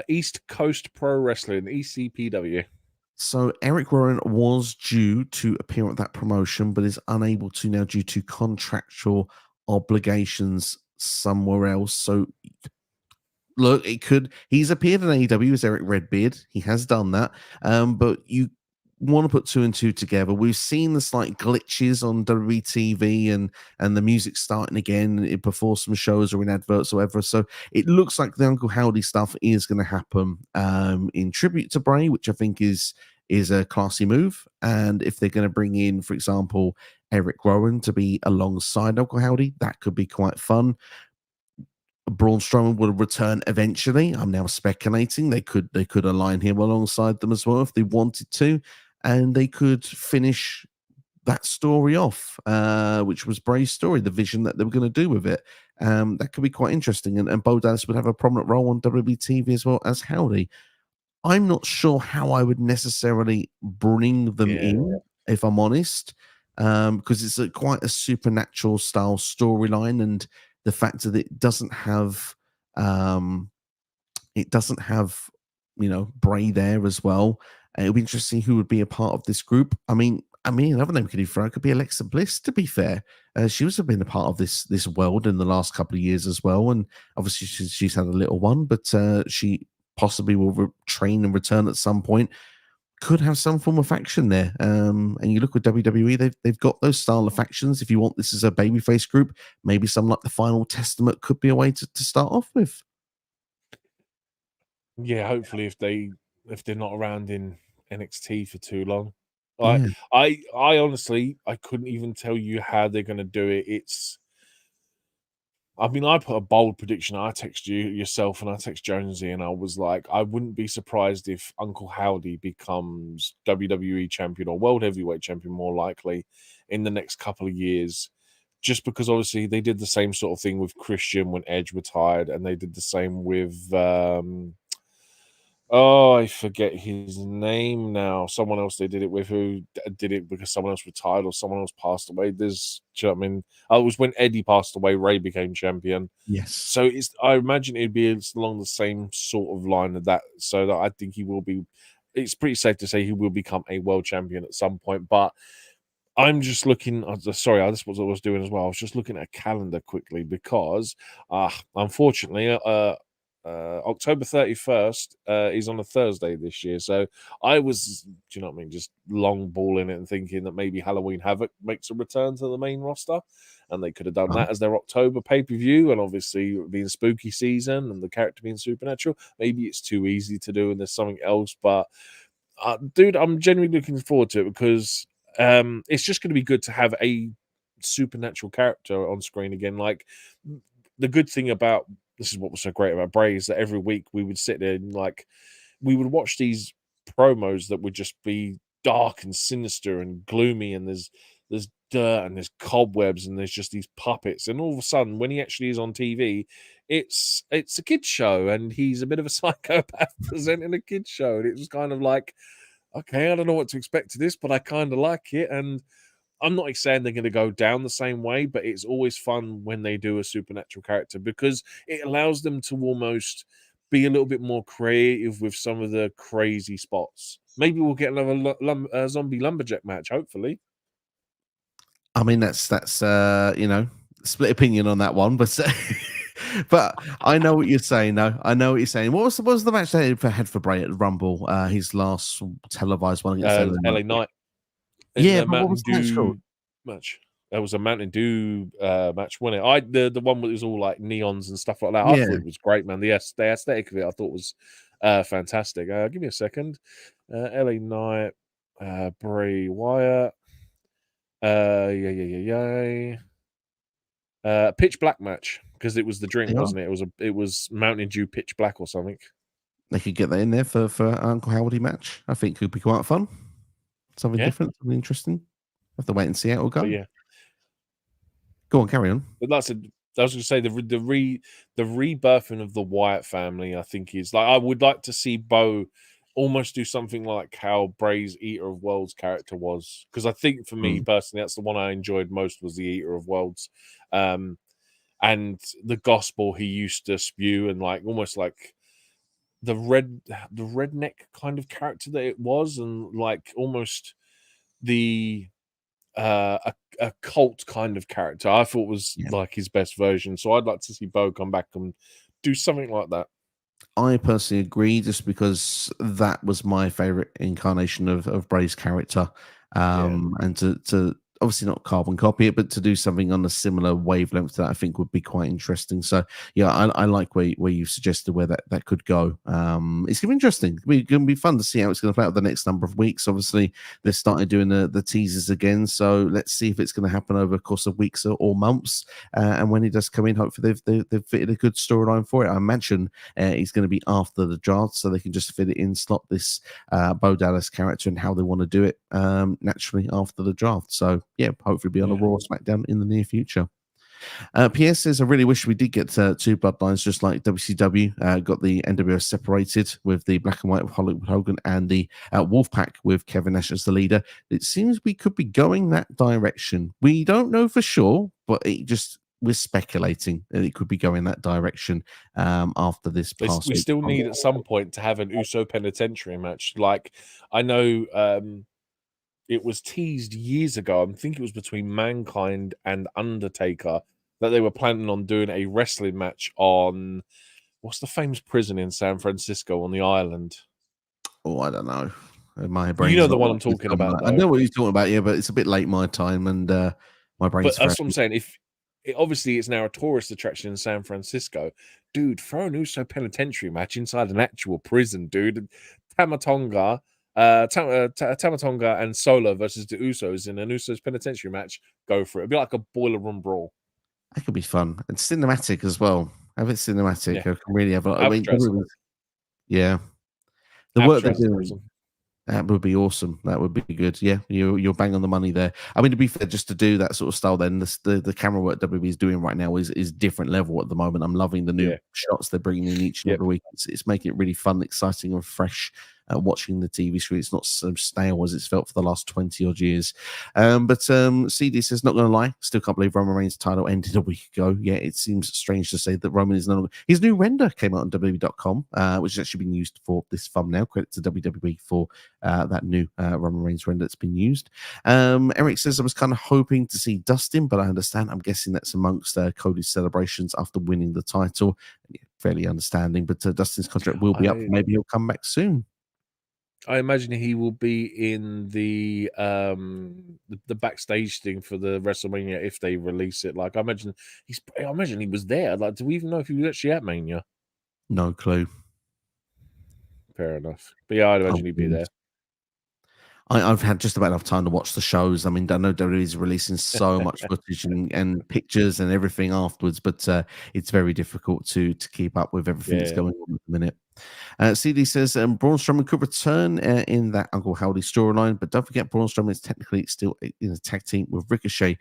East Coast Pro Wrestling, ECPW. So Eric Rowan was due to appear at that promotion, but is unable to now due to contractual obligations somewhere else. So look, he's appeared in AEW as Eric Redbeard. He has done that. But you want to put 2 and 2 together. We've seen the slight glitches on WWE TV and the music starting again before some shows or in adverts or whatever. So it looks like the Uncle Howdy stuff is going to happen in tribute to Bray, which I think is is a classy move. And if they're going to bring in, for example, Eric Rowan to be alongside Uncle Howdy, that could be quite fun. Braun Strowman will return eventually. I'm now speculating they could align him alongside them as well if they wanted to, and they could finish that story off, which was Bray's story, the vision that they were going to do with it. That could be quite interesting, and Bo Dallas would have a prominent role on WWE TV as well as Howdy. I'm not sure how I would necessarily bring them in, if I'm honest, because it's quite a supernatural style storyline, and the fact that it doesn't have, Bray there as well. It'll be interesting who would be a part of this group. I mean, another name could be thrown. Could be Alexa Bliss. To be fair, she also been a part of this world in the last couple of years as well, and obviously she's had a little one, but she possibly will train and return at some point. Could have some form of faction there. And you look at WWE, they've got those style of factions. If you want this as a babyface group, maybe something like the Final Testament could be a way to start off with. Yeah, hopefully if they're not around in NXT for too long. Yeah. I honestly I couldn't even tell you how they're gonna do it. I put a bold prediction. I text yourself and I text Jonesy, and I was like, I wouldn't be surprised if Uncle Howdy becomes WWE champion or World Heavyweight champion, more likely, in the next couple of years. Just because obviously they did the same sort of thing with Christian when Edge retired, and they did the same with I forget his name now. Someone else they did it with who did it because someone else retired or someone else passed away. Do you know what I mean? It was when Eddie passed away, Ray became champion. Yes. So I imagine it'd be along the same sort of line of that. So that I think he will be. It's pretty safe to say he will become a world champion at some point. But I'm just looking. Sorry, this was what I was doing as well. I was just looking at a calendar quickly because, unfortunately, October 31st is on a Thursday this year. So I was, do you know what I mean, just long balling it and thinking that maybe Halloween Havoc makes a return to the main roster, and they could have done that as their October pay-per-view, and obviously being spooky season and the character being supernatural, maybe it's too easy to do and there's something else. But dude, I'm genuinely looking forward to it because it's just going to be good to have a supernatural character on screen again. Like, the good thing about this is what was so great about Bray is that every week we would sit there and we would watch these promos that would just be dark and sinister and gloomy, and there's dirt and there's cobwebs and there's just these puppets, and all of a sudden when he actually is on TV, it's a kid's show and he's a bit of a psychopath presenting a kid's show, and it was kind of like, okay, I don't know what to expect to this, but I kind of like it. And I'm not saying they're going to go down the same way, but it's always fun when they do a supernatural character because it allows them to almost be a little bit more creative with some of the crazy spots. Maybe we'll get another zombie lumberjack match, hopefully. I mean, that's split opinion on that one, but but I know what you're saying. No, I know what you're saying. What was the match they had for Bray at Rumble? His last televised one against LA Knight. Yeah, but what was that match? There was a Mountain Dew match, wasn't it? The one that was all like neons and stuff like that. Yeah. I thought it was great, man. The aesthetic of it, I thought was fantastic. Give me a second. LA Knight, Bray Wyatt. Pitch Black match because it was the drink, wasn't it? It was Mountain Dew Pitch Black or something. They could get that in there for Uncle Howdy match. I think could be quite fun. Something different, something interesting. Have to wait and see how it'll go. But yeah, go on, carry on. But I was going to say the rebirthing of the Wyatt family, I think, is like, I would like to see Bo almost do something like how Bray's Eater of Worlds character was, because I think for me personally, that's the one I enjoyed most, was the Eater of Worlds, and the gospel he used to spew, and like almost like the redneck kind of character that it was, and like almost the a cult kind of character I thought was like his best version. So I'd like to see Bo come back and do something like that. I personally agree, just because that was my favorite incarnation of Bray's character. And to obviously not carbon copy it, but to do something on a similar wavelength to that, I think would be quite interesting. So yeah, I like where you suggested where that could go. It's gonna be interesting. It's gonna be fun to see how it's gonna play out the next number of weeks. Obviously, they're starting doing the teasers again, so let's see if it's gonna happen over the course of weeks or months. And when he does come in, hopefully they've fitted a good storyline for it. I imagine he's going to be after the draft, so they can just fit it in, slot this Bo Dallas character and how they want to do it naturally after the draft. So yeah, hopefully be on a Raw or SmackDown in the near future. PS says, I really wish we did get two bloodlines just like WCW got the NWO separated with the black and white of Hollywood Hogan and the Wolfpack with Kevin Nash as the leader. It seems we could be going that direction. We don't know for sure, but we're speculating that it could be going that direction after this past We week. still need at some point to have an Uso penitentiary match. Like, I know it was teased years ago. I think it was between Mankind and Undertaker that they were planning on doing a wrestling match on what's the famous prison in San Francisco on the island? Oh, I don't know. My brain. You know the one I'm talking about. I know what you're talking about, yeah, but it's a bit late my time, and my brain's. But that's what I'm saying. Obviously it's now a tourist attraction in San Francisco, dude. Throw an Uso penitentiary match inside an actual prison, dude. Tama Tonga. Tama Tonga and Solo versus the Usos in an Usos penitentiary match. Go for it. It'd be like a boiler room brawl. That could be fun and cinematic as well. Have it cinematic. Yeah. I can really have. Yeah, The work they're doing. That would be awesome. That would be good. Yeah, you're bang on the money there. I mean, to be fair, just to do that sort of style, then the camera work WWE is doing right now is different level at the moment. I'm loving the new shots they're bringing in each and every week. It's making it really fun, exciting, and fresh. Watching the TV screen, it's not so stale as it's felt for the last 20 odd years. But CD says, not going to lie, still can't believe Roman Reigns' title ended a week ago. Yeah, it seems strange to say that Roman is no longer. His new render came out on WWE.com, which has actually been used for this thumbnail. Credit to WWE for that new Roman Reigns render that's been used. Eric says, I was kind of hoping to see Dustin, but I understand. I'm guessing that's amongst Cody's celebrations after winning the title. Yeah, fairly understanding, but Dustin's contract will be up. Maybe he'll come back soon. I imagine he will be in the backstage thing for the WrestleMania if they release it. Like I imagine he was there. Like, do we even know if he was actually at Mania? No clue. Fair enough. But yeah, I'd imagine he'd be there. I've had just about enough time to watch the shows. I mean, I know WWE is releasing so much footage and pictures and everything afterwards, but it's very difficult to keep up with everything that's going on at the minute. CD says Braun Strowman could return in that Uncle Howdy storyline, but don't forget Braun Strowman is technically still in a tag team with Ricochet.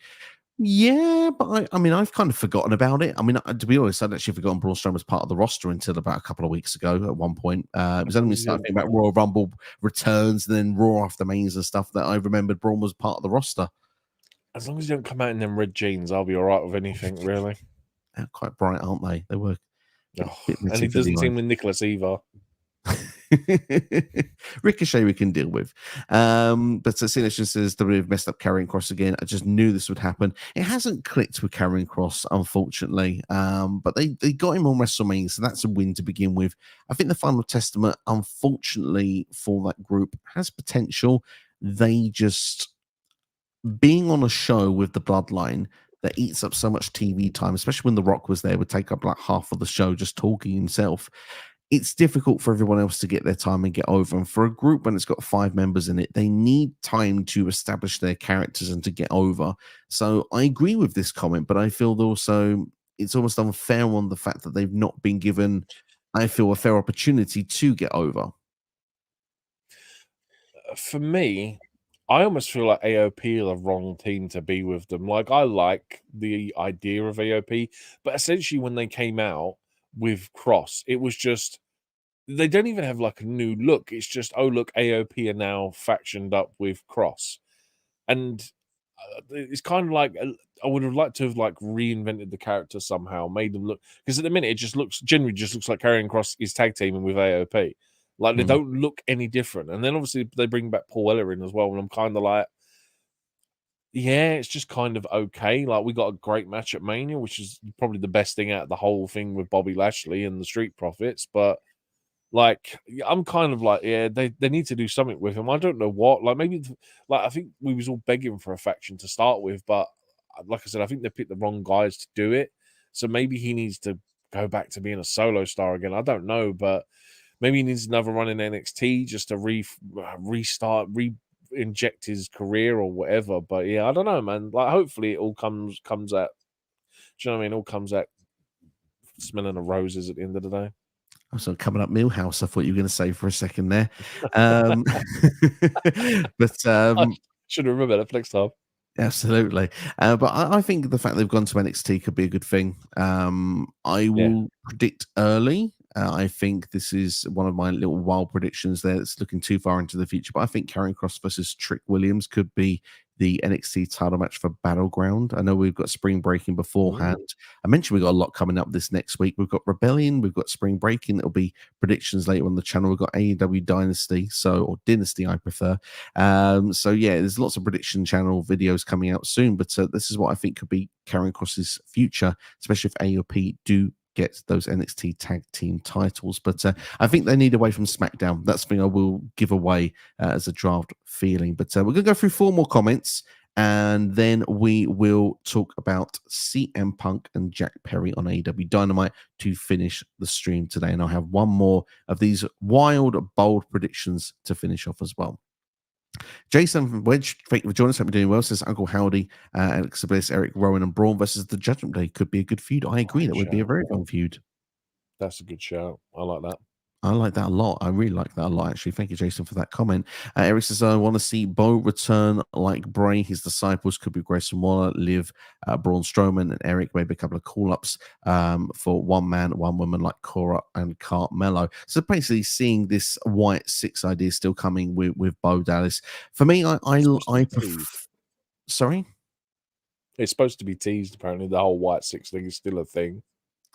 Yeah, but I mean, I've kind of forgotten about it. I mean, to be honest, I'd actually forgotten Braun Strowman was part of the roster until about a couple of weeks ago at one point. It was only starting about Royal Rumble returns and then Raw after mains and stuff that I remembered Braun was part of the roster. As long as you don't come out in them red jeans, I'll be all right with anything, really. They're quite bright, aren't they? They were. And he doesn't seem with Nicholas either. Ricochet we can deal with. But Sination says WWE've messed up Karrion Kross again. I just knew this would happen. It hasn't clicked with Karrion Kross, unfortunately. But they got him on WrestleMania, so that's a win to begin with. I think the Final Testament, unfortunately, for that group has potential. They just being on a show with the Bloodline that eats up so much TV time, especially when The Rock was there, would take up like half of the show just talking himself. It's difficult for everyone else to get their time and get over. And for a group when it's got 5 members in it, they need time to establish their characters and to get over. So I agree with this comment, but I feel also it's almost unfair on the fact that they've not been given, I feel, a fair opportunity to get over. For me, I almost feel like AOP are the wrong team to be with them. Like, I like the idea of AOP, but essentially when they came out with Cross, it was just, they don't even have like a new look. It's just, oh, look, AOP are now factioned up with Cross. And it's kind of like, I would have liked to have like reinvented the character somehow, made them look, because at the minute it generally just looks like Karrion Kross is tag teaming with AOP. Like, they don't look any different. And then obviously they bring back Paul Weller in as well. And I'm kind of like, yeah, it's just kind of okay. Like, we got a great match at Mania, which is probably the best thing out of the whole thing with Bobby Lashley and the Street Profits. But Like, I'm kind of like, yeah, they need to do something with him. I don't know what. Like, maybe, like, I think we was all begging for a faction to start with, but like I said, I think they picked the wrong guys to do it. So maybe he needs to go back to being a solo star again. I don't know, but maybe he needs another run in NXT just to restart, inject his career or whatever. But yeah, I don't know, man. Like, hopefully it all comes out. Do you know what I mean? It all comes out smelling of roses at the end of the day. I was coming up Millhouse. I thought you were going to say for a second there. But I should remember that next time. Absolutely. But I think the fact they've gone to NXT could be a good thing. I will predict early. I think this is one of my little wild predictions there. It's looking too far into the future, but I think Karrion Kross versus Trick Williams could be the NXT title match for Battleground. I know we've got Spring Breaking beforehand. I mentioned we've got a lot coming up this next week. We've got Rebellion, we've got Spring Breaking. It'll be predictions later on the channel. We've got AEW Dynasty, or Dynasty, I prefer. So yeah, there's lots of prediction channel videos coming out soon, but this is what I think could be Karrion Kross's future, especially if AOP do get those NXT tag team titles. But I think they need away from SmackDown. That's the thing I will give away as a draft feeling. But we're going to go through 4 more comments, and then we will talk about CM Punk and Jack Perry on AEW Dynamite to finish the stream today. And I'll have one more of these wild, bold predictions to finish off as well. Jason from Wedge, thank you for joining us. Hope you're doing well. Says Uncle Howdy, Alexa Bliss, Eric Rowan, and Braun versus the Judgment Day could be a good feud. I agree. That would be a very fun feud. That's a good shout. I like that. I like that a lot. I really like that a lot, actually. Thank you, Jason, for that comment. Eric says, I want to see Bo return like Bray. His disciples could be Grayson Waller, Liv, Braun Strowman, and Eric. Maybe a couple of call-ups for one man, one woman like Cora and Carmelo. So basically seeing this White Six idea still coming with Bo Dallas. For me, I prefer... Sorry? It's supposed to be teased, apparently. The whole White Six thing is still a thing.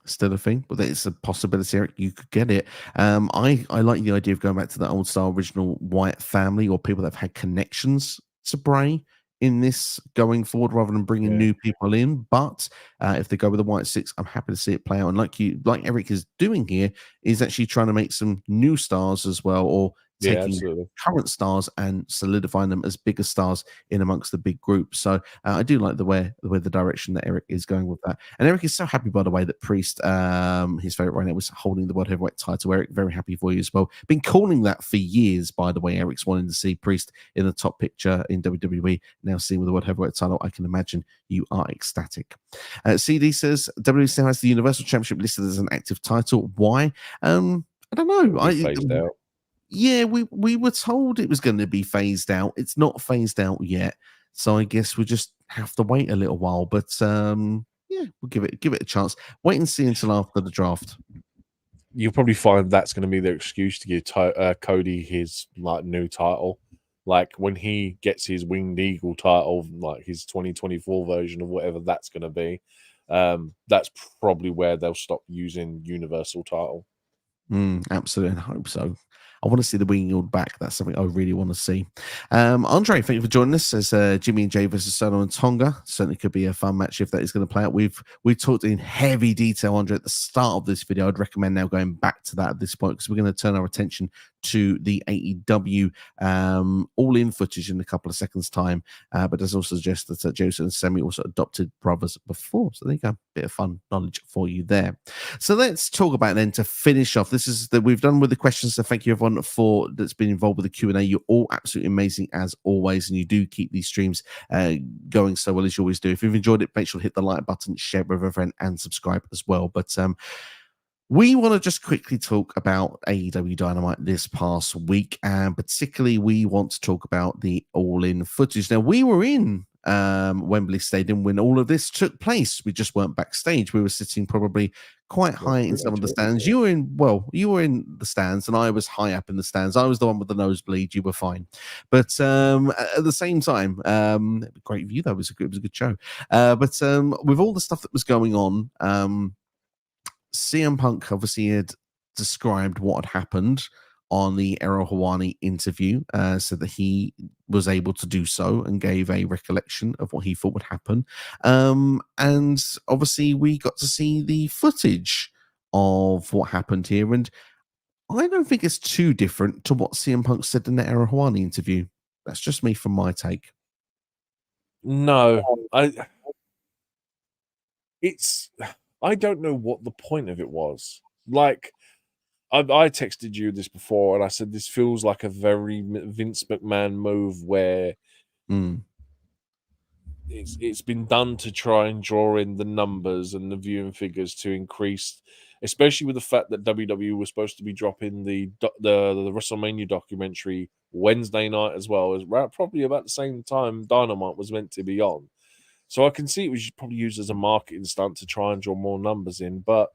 Still a thing, but it's a possibility, Eric. You could get it. I like the idea of going back to the old style original Wyatt family, or people that have had connections to Bray in this going forward, rather than bringing new people in. But if they go with the White Six, I'm happy to see it play out. And like Eric is doing here, is actually trying to make some new stars as well, or taking current stars and solidifying them as bigger stars in amongst the big group. So I do like the direction that Eric is going with that. And Eric is so happy, by the way, that Priest, his favorite right now, was holding the World Heavyweight title. Eric, very happy for you as well. Been calling that for years, by the way. Eric's wanting to see Priest in the top picture in WWE. Now seeing with the World Heavyweight title, I can imagine you are ecstatic. CD says WWE still has the Universal Championship listed as an active title. Why? I don't know. Yeah, we were told it was going to be phased out. It's not phased out yet, so I guess we just have to wait a little while. But yeah, we'll give it a chance. Wait and see until after the draft. You'll probably find that's going to be their excuse to give Cody his new title. Like when he gets his Winged Eagle title, like his 2024 version of whatever that's going to be, that's probably where they'll stop using Universal title. Absolutely, I hope so. I want to see the Winged back. That's something I really want to see. Andre, thank you for joining us. Says Jimmy and Jey versus Solo and Tonga. Certainly could be a fun match if that is going to play out. We've talked in heavy detail, Andre, at the start of this video. I'd recommend now going back to that at this point, because we're going to turn our attention to the AEW all-in footage in a couple of seconds' time. But does also suggest that Jey Uso and Sami also adopted brothers before. So there you go. Bit of fun knowledge for you there. So let's talk about then, to finish off. This is that we've done with the questions. So thank you everyone for that's been involved with the Q&A. You're all absolutely amazing as always, and you do keep these streams going so well as you always do. If you've enjoyed it, make sure to hit the like button, share with a friend, and subscribe as well. But we want to just quickly talk about AEW Dynamite this past week, and particularly we want to talk about the all-in footage. Now, we were in Wembley Stadium when all of this took place. We just weren't backstage. We were sitting probably quite high in some of the stands. You were in the stands, and I was high up in the stands. I was the one with the nosebleed. You were fine. But at the same time, great view though. It was a good show. But with all the stuff that was going on, CM Punk obviously had described what had happened on the Errol Hawani interview, so that he was able to do so and gave a recollection of what he thought would happen. And obviously we got to see the footage of what happened here. And I don't think it's too different to what CM Punk said in the Howdy interview. That's just me from my take. No, I don't know what the point of it was. Like, I texted you this before, and I said this feels like a very Vince McMahon move where it's been done to try and draw in the numbers and the viewing figures to increase, especially with the fact that WWE was supposed to be dropping the WrestleMania documentary Wednesday night as well, as probably about the same time Dynamite was meant to be on. So I can see it was probably used as a marketing stunt to try and draw more numbers in. But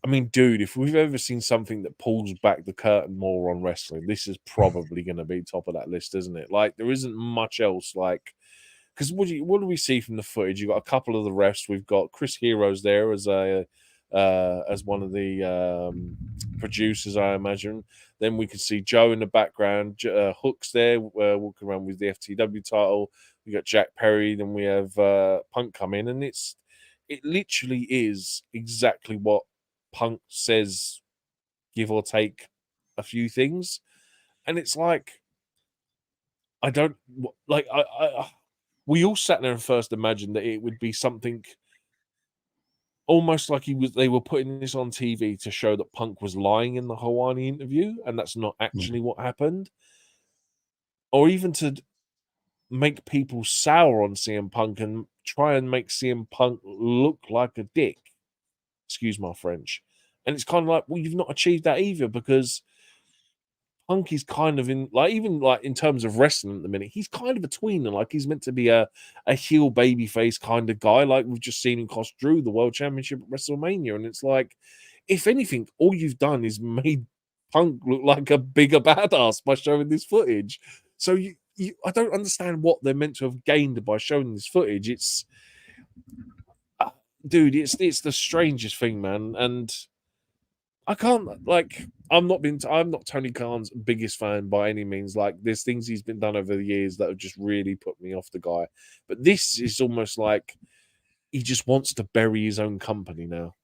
I mean, dude, if we've ever seen something that pulls back the curtain more on wrestling, this is probably going to be top of that list, isn't it? Like, there isn't much else. Like, because what do we see from the footage? You've got a couple of the refs. We've got Chris Heroes there as one of the producers, I imagine. Then we can see Joe in the background. Hook's there walking around with the FTW title. We got Jack Perry. Then we have Punk come in, and it literally is exactly what Punk says, give or take a few things. And it's like, I don't like. We all sat there and first imagined that it would be something almost like they were putting this on TV to show that Punk was lying in the Howdy interview, and that's not actually what happened. Or even to make people sour on CM Punk and try and make CM Punk look like a dick. Excuse my French. And it's kind of like, well, you've not achieved that either, because Punk is kind of in, like, even like in terms of wrestling at the minute, he's kind of a tweener. Like, he's meant to be a heel babyface kind of guy, like we've just seen him cost Drew the World Championship at WrestleMania. And it's like, if anything, all you've done is made Punk look like a bigger badass by showing this footage. So I don't understand what they're meant to have gained by showing this footage. It's, dude, it's the strangest thing, man. And I can't, like, I'm not Tony Khan's biggest fan by any means. Like, there's things he's been done over the years that have just really put me off the guy. But this is almost like he just wants to bury his own company now.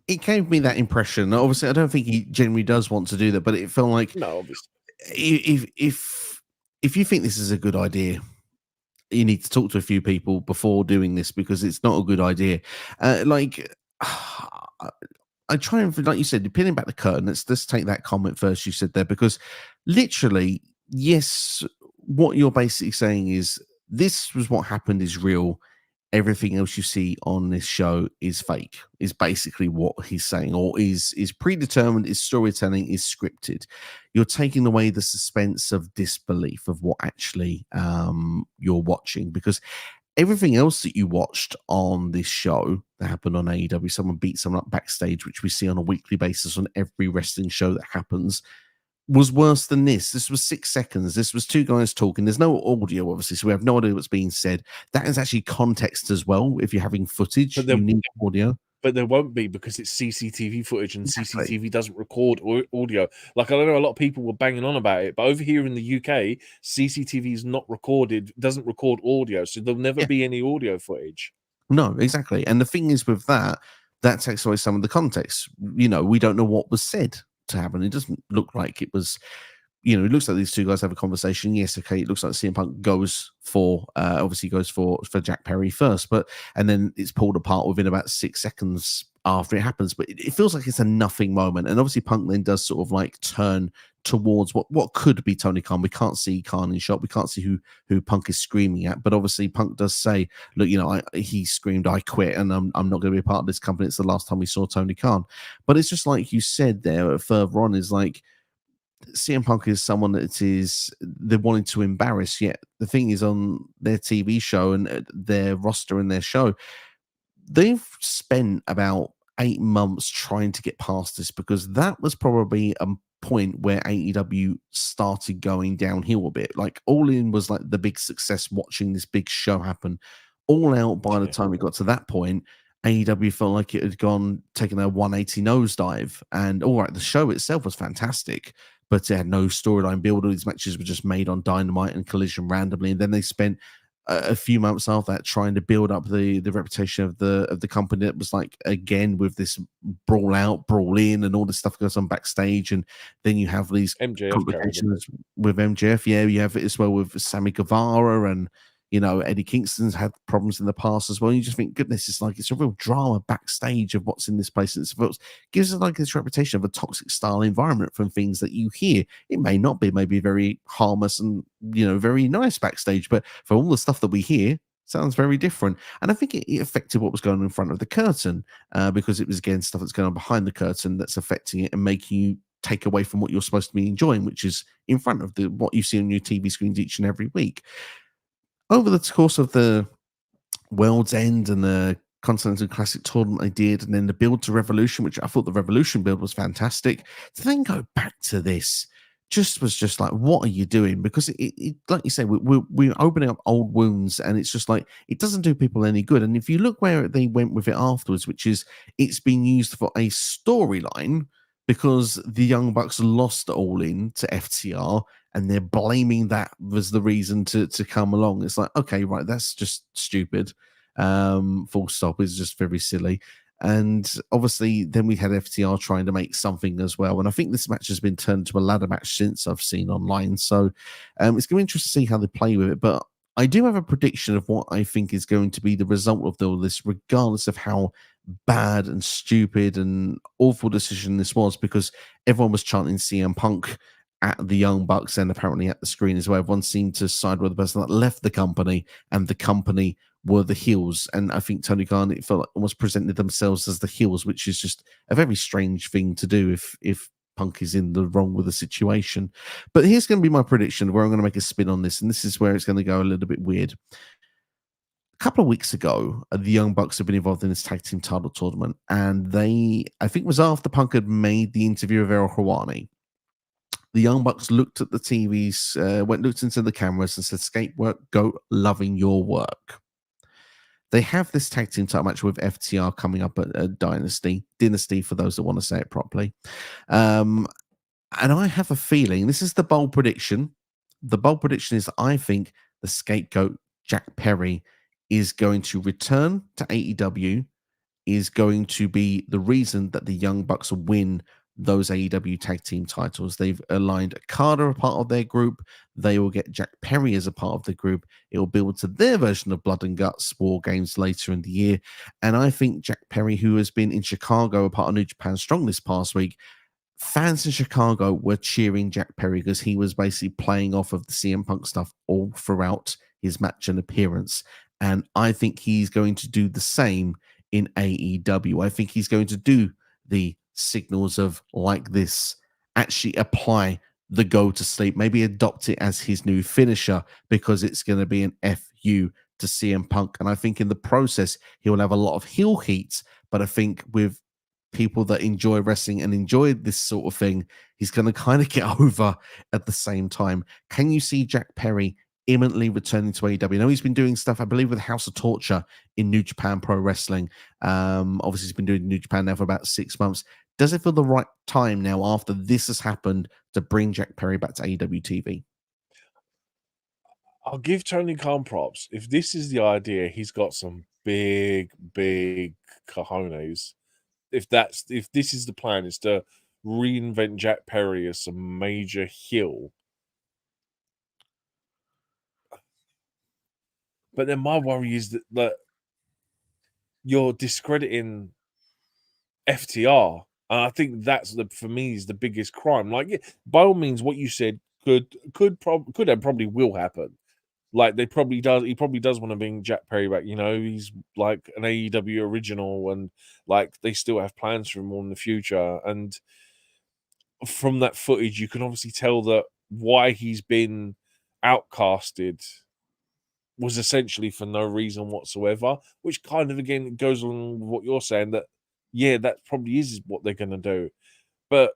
It gave me that impression. Obviously, I don't think he genuinely does want to do that, but it felt like, no, obviously, if you think this is a good idea, you need to talk to a few people before doing this, because it's not a good idea. I try and, like you said, pinning back the curtain. Let's take that comment first you said there, because literally, yes, what you're basically saying is this was what happened is real. Everything else you see on this show is fake, is basically what he's saying, or is predetermined, is storytelling, is scripted. You're taking away the suspense of disbelief of what actually you're watching, because everything else that you watched on this show that happened on AEW, someone beat someone up backstage, which we see on a weekly basis on every wrestling show that happens, was worse than this. This was 6 seconds. This was two guys talking. There's no audio, obviously, so we have no idea what's being said. That is actually context as well. If you're having footage, you need audio. But there won't be, because it's CCTV footage, and CCTV doesn't record audio. Like, I know a lot of people were banging on about it, but over here in the UK, CCTV is not recorded, doesn't record audio, so there'll never be any audio footage. No, exactly. And the thing is with that takes away some of the context. You know, we don't know what was said to happen. It doesn't look like it was, it looks like these two guys have a conversation. Yes, okay, it looks like CM Punk goes for Jack Perry first, and then it's pulled apart within about 6 seconds after it happens. But it feels like it's a nothing moment. And obviously Punk then does sort of like turn towards what could be Tony Khan. We can't see Khan in shot. We can't see who Punk is screaming at. But obviously Punk does say, look, he screamed, "I quit, and I'm not going to be a part of this company." It's the last time we saw Tony Khan. But it's just like you said there further on, is like, CM Punk is someone that they're wanting to embarrass. Yet the thing is, on their TV show and their roster and their show, they've spent about 8 months trying to get past this, because that was probably a point where AEW started going downhill a bit. Like, All In was like the big success, watching this big show happen. All Out, by the time it got to that point, AEW felt like it had taken a 180 nosedive. And all right, the show itself was fantastic, but it had no storyline build. All these matches were just made on Dynamite and Collision randomly. And then they spent a few months after that, trying to build up the reputation of the company. That was like, again, with this brawl out, brawl in, and all this stuff goes on backstage, and then you have these MJF carried a bit. complications with MJF. Yeah, you have it as well with Sammy Guevara, and Eddie Kingston's had problems in the past as well. And you just think, goodness, it's a real drama backstage of what's in this place. It gives us like this reputation of a toxic style environment from things that you hear. It may not be, maybe very harmless and very nice backstage, but for all the stuff that we hear, sounds very different. And I think it affected what was going on in front of the curtain, because it was, again, stuff that's going on behind the curtain that's affecting it and making you take away from what you're supposed to be enjoying, which is in front of what you see on your TV screens each and every week. Over the course of the World's End and the Continental Classic tournament they did, and then the build to Revolution, which I thought the Revolution build was fantastic, to then go back to this was just like, what are you doing? Because it like you say, we're opening up old wounds, and it's just like, it doesn't do people any good. And if you look where they went with it afterwards, which is, it's been used for a storyline because the Young Bucks lost All In to FTR, and they're blaming that was the reason to come along. It's like, okay, right, that's just stupid. Full stop. Is just very silly. And obviously, then we had FTR trying to make something as well. And I think this match has been turned to a ladder match since I've seen online. So it's going to be interesting to see how they play with it. But I do have a prediction of what I think is going to be the result of all this, regardless of how bad and stupid and awful decision this was, because everyone was chanting CM Punk at the Young Bucks and apparently at the screen as well. Everyone seemed to side with the person that left the company, and the company were the heels. And I think Tony Khan, it felt like, almost presented themselves as the heels, which is just a very strange thing to do if Punk is in the wrong with the situation. But here's going to be my prediction, where I'm going to make a spin on this, and this is where it's going to go a little bit weird. A couple of weeks ago, the Young Bucks have been involved in this tag team title tournament, and I think it was after Punk had made the interview of Errol Hawani. The Young Bucks looked at the TVs, looked into the cameras and said, "Scapegoat, go loving your work." They have this tag team title match with FTR coming up at Dynasty for those that want to say it properly. And I have a feeling, this is the bold prediction. The bold prediction is, I think the Scapegoat Jack Perry is going to return to AEW, is going to be the reason that the Young Bucks win those AEW tag team titles. They've aligned Okada a part of their group. They will get Jack Perry as a part of the group. It will build to their version of Blood and Guts War Games later in the year. And I think Jack Perry, who has been in Chicago, a part of New Japan Strong this past week, fans in Chicago were cheering Jack Perry because he was basically playing off of the CM Punk stuff all throughout his match and appearance. And I think he's going to do the same in AEW. I think he's going to do the signals of, like this, actually apply the go to sleep, maybe adopt it as his new finisher, because it's going to be an FU to CM Punk. And I think in the process, he will have a lot of heel heat, but I think with people that enjoy wrestling and enjoy this sort of thing, he's going to kind of get over at the same time. Can you see Jack Perry imminently returning to AEW? I know he's been doing stuff, I believe, with House of Torture in New Japan Pro Wrestling. Obviously, he's been doing New Japan now for about 6 months. Does it feel the right time now, after this has happened, to bring Jack Perry back to AEW TV? I'll give Tony Khan props. If this is the idea, he's got some big cojones. If this is the plan, is to reinvent Jack Perry as some major heel. But then my worry is that you're discrediting FTR. And I think that's for me is the biggest crime. Like, yeah, by all means, what you said could and probably will happen. Like, he probably does want to bring Jack Perry back. He's like an AEW original, and like they still have plans for him in the future. And from that footage, you can obviously tell that why he's been outcasted was essentially for no reason whatsoever, which kind of, again, goes along with what you're saying, that, yeah, that probably is what they're going to do. But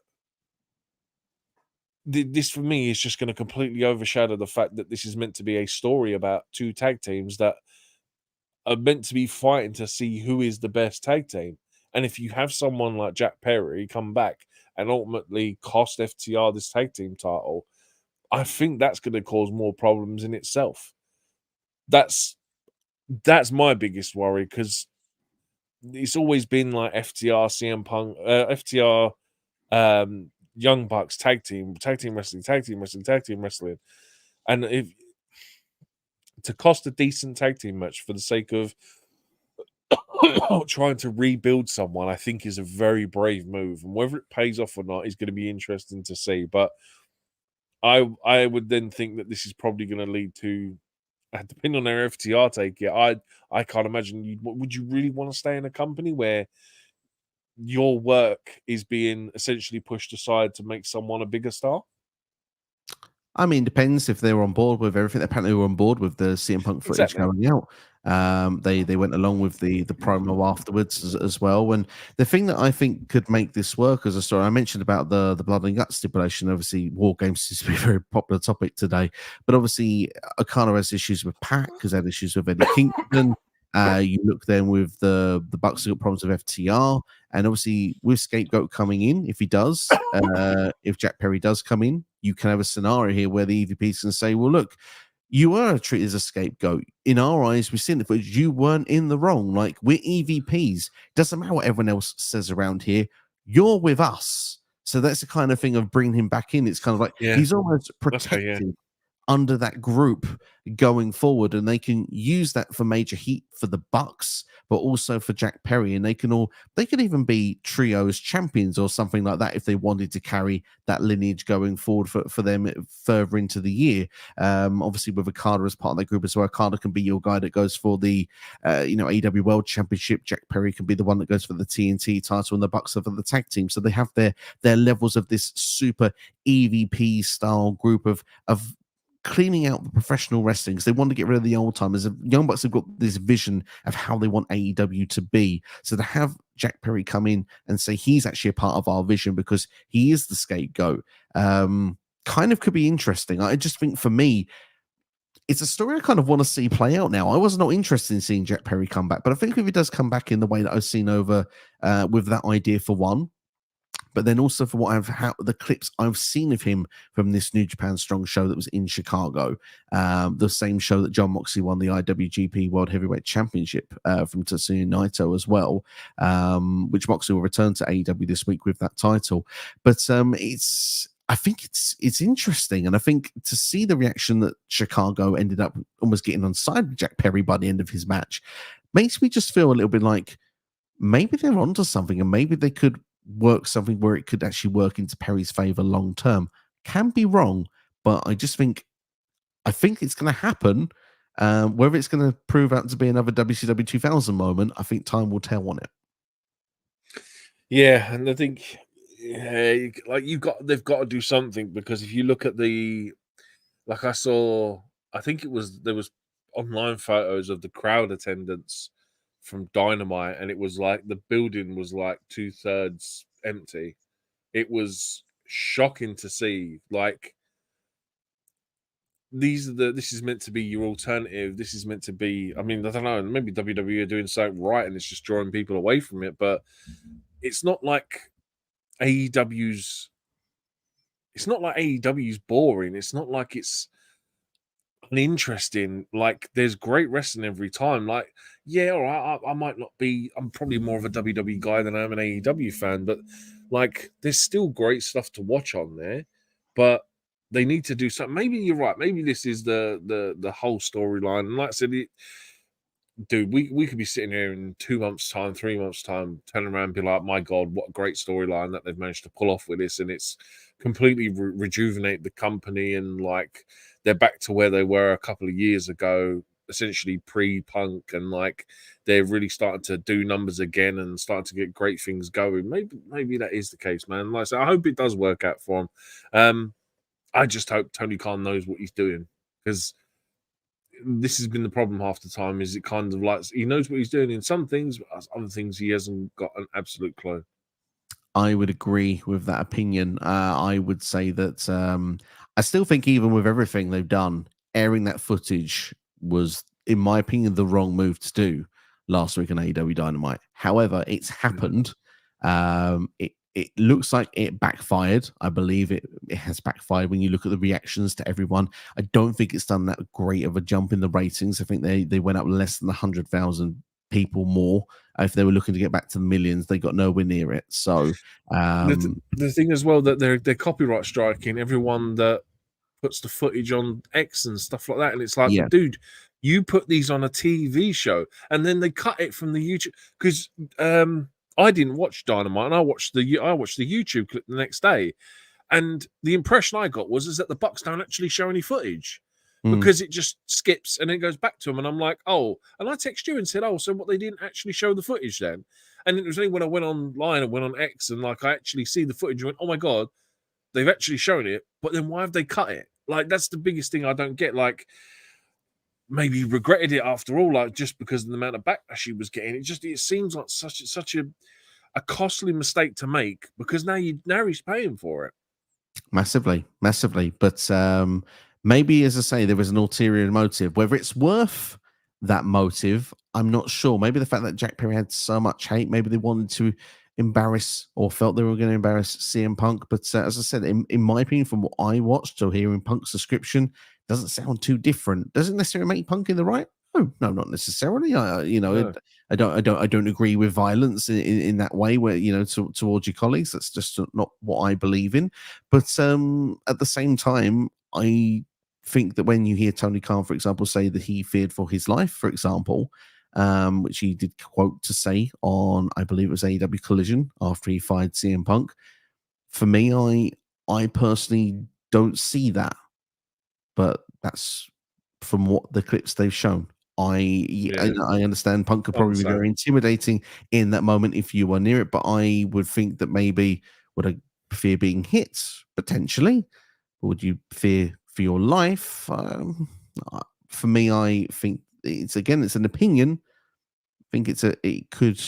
this, for me, is just going to completely overshadow the fact that this is meant to be a story about two tag teams that are meant to be fighting to see who is the best tag team. And if you have someone like Jack Perry come back and ultimately cost FTR this tag team title, I think that's going to cause more problems in itself. that's my biggest worry, because it's always been like FTR, CM Punk, FTR, Young Bucks, tag team wrestling, and if to cost a decent tag team match for the sake of trying to rebuild someone, I think is a very brave move, and whether it pays off or not is going to be interesting to see. But I would then think that this is probably going to lead to, depending on their FTR take it, I can't imagine would you really want to stay in a company where your work is being essentially pushed aside to make someone a bigger star? I mean, depends if they were on board with everything. Apparently, they were on board with the CM Punk footage Exactly. going out. They went along with the promo afterwards as well. And the thing that I think could make this work as a story, I mentioned about the blood and gut stipulation. Obviously, War Games seems to be a very popular topic today. But obviously, Okada has issues with Pac, has had issues with Eddie Kingston. You look then with the Bucks have got problems with FTR, and obviously with Scapegoat coming in, if he does, if Jack Perry does come in, you can have a scenario here where the EVPs can say, well, look, you were treated as a scapegoat. In our eyes, we've seen it, but you weren't in the wrong. Like, we're EVPs. Doesn't matter what everyone else says around here. You're with us. So that's the kind of thing of bringing him back in. It's kind of like he's almost protected under that group going forward, and they can use that for major heat for the Bucks, but also for Jack Perry, and they could even be trios champions or something like that if they wanted to carry that lineage going forward for them further into the year. Obviously with Okada as part of that group as well, Okada can be your guy that goes for the AEW World Championship. Jack Perry can be the one that goes for the TNT title, and the Bucks are for the tag team. So they have their levels of this super EVP style group of cleaning out the professional wrestling, because they want to get rid of the old timers. Young Bucks have got this vision of how they want AEW to be. So to have Jack Perry come in and say he's actually a part of our vision because he is the scapegoat, kind of could be interesting. I just think for me, it's a story I kind of want to see play out now. I was not interested in seeing Jack Perry come back, but I think if he does come back in the way that I've seen over with that idea for one, but then also for what the clips I've seen of him from this New Japan Strong show that was in Chicago, the same show that John Moxley won the IWGP World Heavyweight Championship from Tetsuya Naito as well, which Moxley will return to AEW this week with that title. But I think it's interesting, and I think to see the reaction that Chicago ended up almost getting on side with Jack Perry by the end of his match makes me just feel a little bit like maybe they're onto something, and maybe they could work something where it could actually work into Perry's favor long term. Can be wrong, but I think it's going to happen. Whether it's going to prove out to be another WCW 2000 moment, I think time will tell on it. Yeah, and I think like they've got to do something, because if you look at I think there was online photos of the crowd attendance from Dynamite, and it was like the building was like 2/3 empty. It was shocking to see. Like, this is meant to be your alternative. This is meant to be, I mean, I don't know, maybe WWE are doing something right and it's just drawing people away from it, but it's not like AEW's boring. It's not like it's uninteresting. Like, there's great wrestling every time. Like, yeah, all right, I might not be, I'm probably more of a WWE guy than I am an AEW fan, but like, there's still great stuff to watch on there. But they need to do something. Maybe you're right. Maybe this is the whole storyline. And like I said, dude, we could be sitting here in 2 months' time, 3 months' time, turn around and be like, my God, what a great storyline that they've managed to pull off with this. And it's completely rejuvenate the company, and like they're back to where they were a couple of years ago, essentially pre-Punk, and like they're really starting to do numbers again and starting to get great things going. Maybe that is the case, man. Like I said, I hope it does work out for him. I just hope Tony Khan knows what he's doing, because this has been the problem half the time. Is it kind of like he knows what he's doing in some things, but other things he hasn't got an absolute clue. I would agree with that opinion. I would say that I still think even with everything they've done, airing that footage was, in my opinion, the wrong move to do last week on AEW Dynamite. However, it's happened. it looks like it backfired. I believe it has backfired when you look at the reactions to everyone. I don't think it's done that great of a jump in the ratings. I think they went up less than 100,000 people more. If they were looking to get back to the millions, they got nowhere near it. So the thing as well that they're copyright striking everyone that puts the footage on X and stuff like that, and it's like, yeah, but dude, you put these on a TV show, and then they cut it from the YouTube because I didn't watch Dynamite, and I watched the YouTube clip the next day, and the impression I got was that the Bucks don't actually show any footage because it just skips and then goes back to them, and I'm like, oh, and I text you and said, oh, so what, they didn't actually show the footage then? And it was only when I went online and went on X and like I actually see the footage and went, oh my god, they've actually shown it, but then why have they cut it? Like, that's the biggest thing I don't get. Like, maybe he regretted it after all, like just because of the amount of backlash he was getting. It seems like such a costly mistake to make because now he's paying for it. Massively. But maybe, as I say, there was an ulterior motive. Whether it's worth that motive, I'm not sure. Maybe the fact that Jack Perry had so much hate, maybe they wanted to embarrass or felt they were going to embarrass CM Punk. But as I said, in my opinion, from what I watched or hearing Punk's description, doesn't sound too different. Doesn't necessarily make Punk in the right. No, not necessarily. No. I don't agree with violence in that way where, towards your colleagues. That's just not what I believe in. But at the same time, I think that when you hear Tony Khan, for example, say that he feared for his life, for example, which he did quote to say on, I believe it was AEW Collision after he fired CM Punk. For me, I personally don't see that, but that's from what the clips they've shown. I understand Punk could probably be very intimidating in that moment if you were near it, but I would think that maybe would I fear being hit potentially? Would you fear for your life? For me, I think it's an opinion. I think it could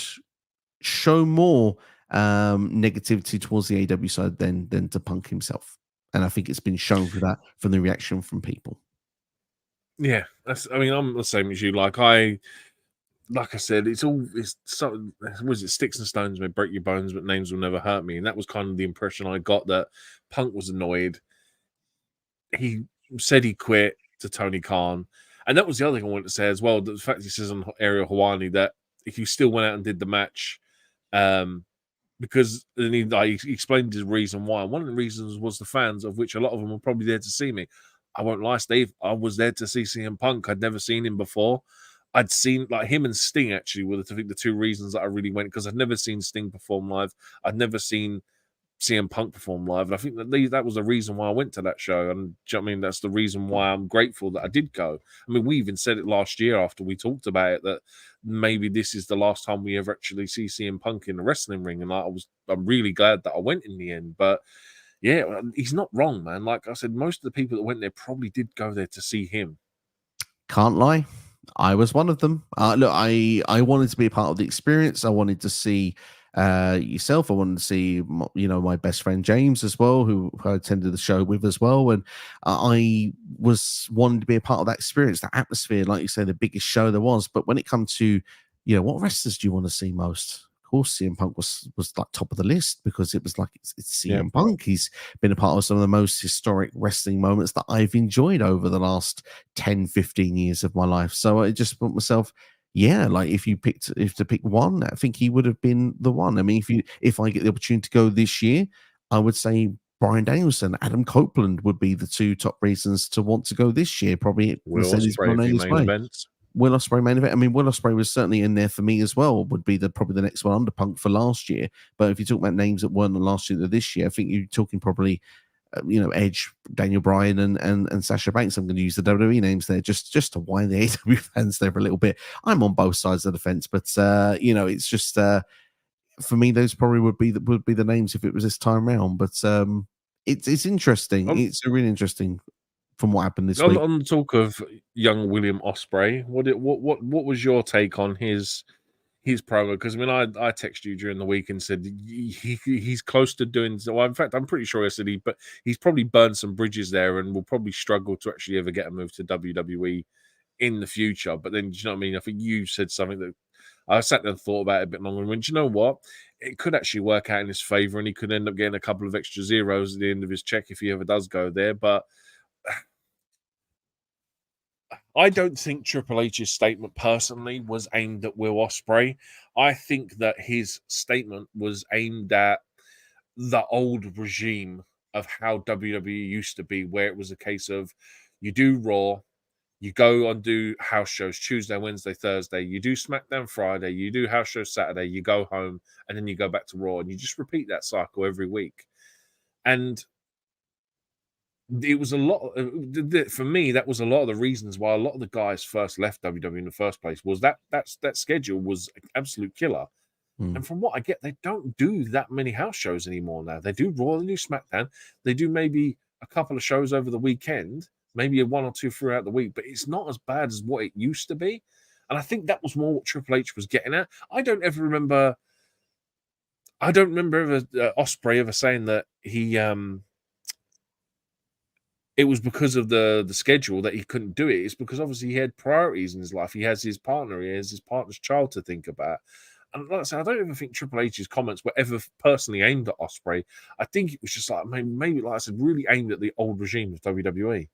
show more negativity towards the AW side than to Punk himself, and I think it's been shown for that from the reaction from people. Yeah, I'm the same as you. Like I said, it's so, was it sticks and stones may break your bones, but names will never hurt me. And that was kind of the impression I got, that Punk was annoyed. He said he quit to Tony Khan. And that was the other thing I wanted to say as well. The fact he says on Ariel Hawani that if you still went out and did the match, because then he explained his reason why. One of the reasons was the fans, of which a lot of them were probably there to see me. I won't lie, Steve. I was there to see CM Punk. I'd never seen him before. I'd seen like him and Sting actually were the two reasons that I really went, because I'd never seen Sting perform live. I'd never seen CM Punk perform live, and I think that was the reason why I went to that show. And that's the reason why I'm grateful that I did go. I mean, we even said it last year after we talked about it that maybe this is the last time we ever actually see CM Punk in the wrestling ring, and I'm really glad that I went in the end. But yeah, he's not wrong, man. Like I said, most of the people that went there probably did go there to see him. Can't lie, I was one of them. Look, I wanted to be a part of the experience. I wanted to see yourself. I wanted to see, my best friend James as well, who I attended the show with as well. And I was wanting to be a part of that experience, that atmosphere, like you say, the biggest show there was. But when it comes to, what wrestlers do you want to see most? Of course, CM Punk was like top of the list, because it was like it's CM Punk. He's been a part of some of the most historic wrestling moments that I've enjoyed over the last 10, 15 years of my life. So I just put myself, like if to pick one, I think he would have been the one. I mean, if I get the opportunity to go this year, I would say Bryan Danielson, Adam Copeland would be the two top reasons to want to go this year. Probably Will Ospreay main events. Will Ospreay main event. I mean, Will Ospreay was certainly in there for me as well. Would be probably the next one under Punk for last year. But if you talk about names that weren't last year, this year, I think you're talking probably, Edge, Daniel Bryan, and Sasha Banks. I'm going to use the WWE names there just to wind the AEW fans there for a little bit. I'm on both sides of the fence, but it's just for me, those probably would be the names if it was this time round. But it's interesting. It's really interesting from what happened this week. On the talk of young William Ospreay, what was your take on his promo? Because I mean, I texted you during the week and said he's close to doing. Well, in fact, I'm pretty sure I said he's probably burned some bridges there and will probably struggle to actually ever get a move to WWE in the future. But then, do you know what I mean? I think you said something that I sat there and thought about it a bit longer and went, you know what? It could actually work out in his favor, and he could end up getting a couple of extra zeros at the end of his check if he ever does go there. But I don't think Triple H's statement personally was aimed at Will Ospreay. I think that his statement was aimed at the old regime of how WWE used to be, where it was a case of you do Raw, you go and do house shows Tuesday, Wednesday, Thursday, you do SmackDown Friday, you do house shows Saturday, you go home, and then you go back to Raw, and you just repeat that cycle every week. And it was a lot for me. That was a lot of the reasons why a lot of the guys first left WWE in the first place. Was that schedule was an absolute killer. And from what I get, they don't do that many house shows anymore now. They do Raw, they do SmackDown, they do maybe a couple of shows over the weekend, maybe one or two throughout the week, but it's not as bad as what it used to be. And I think that was more what Triple H was getting at. I don't remember ever Ospreay ever saying that he it was because of the schedule that he couldn't do it. It's because obviously he had priorities in his life. He has his partner, he has his partner's child to think about. And like I said, I don't even think Triple H's comments were ever personally aimed at Ospreay. I think it was just like maybe like I said, really aimed at the old regime of WWE.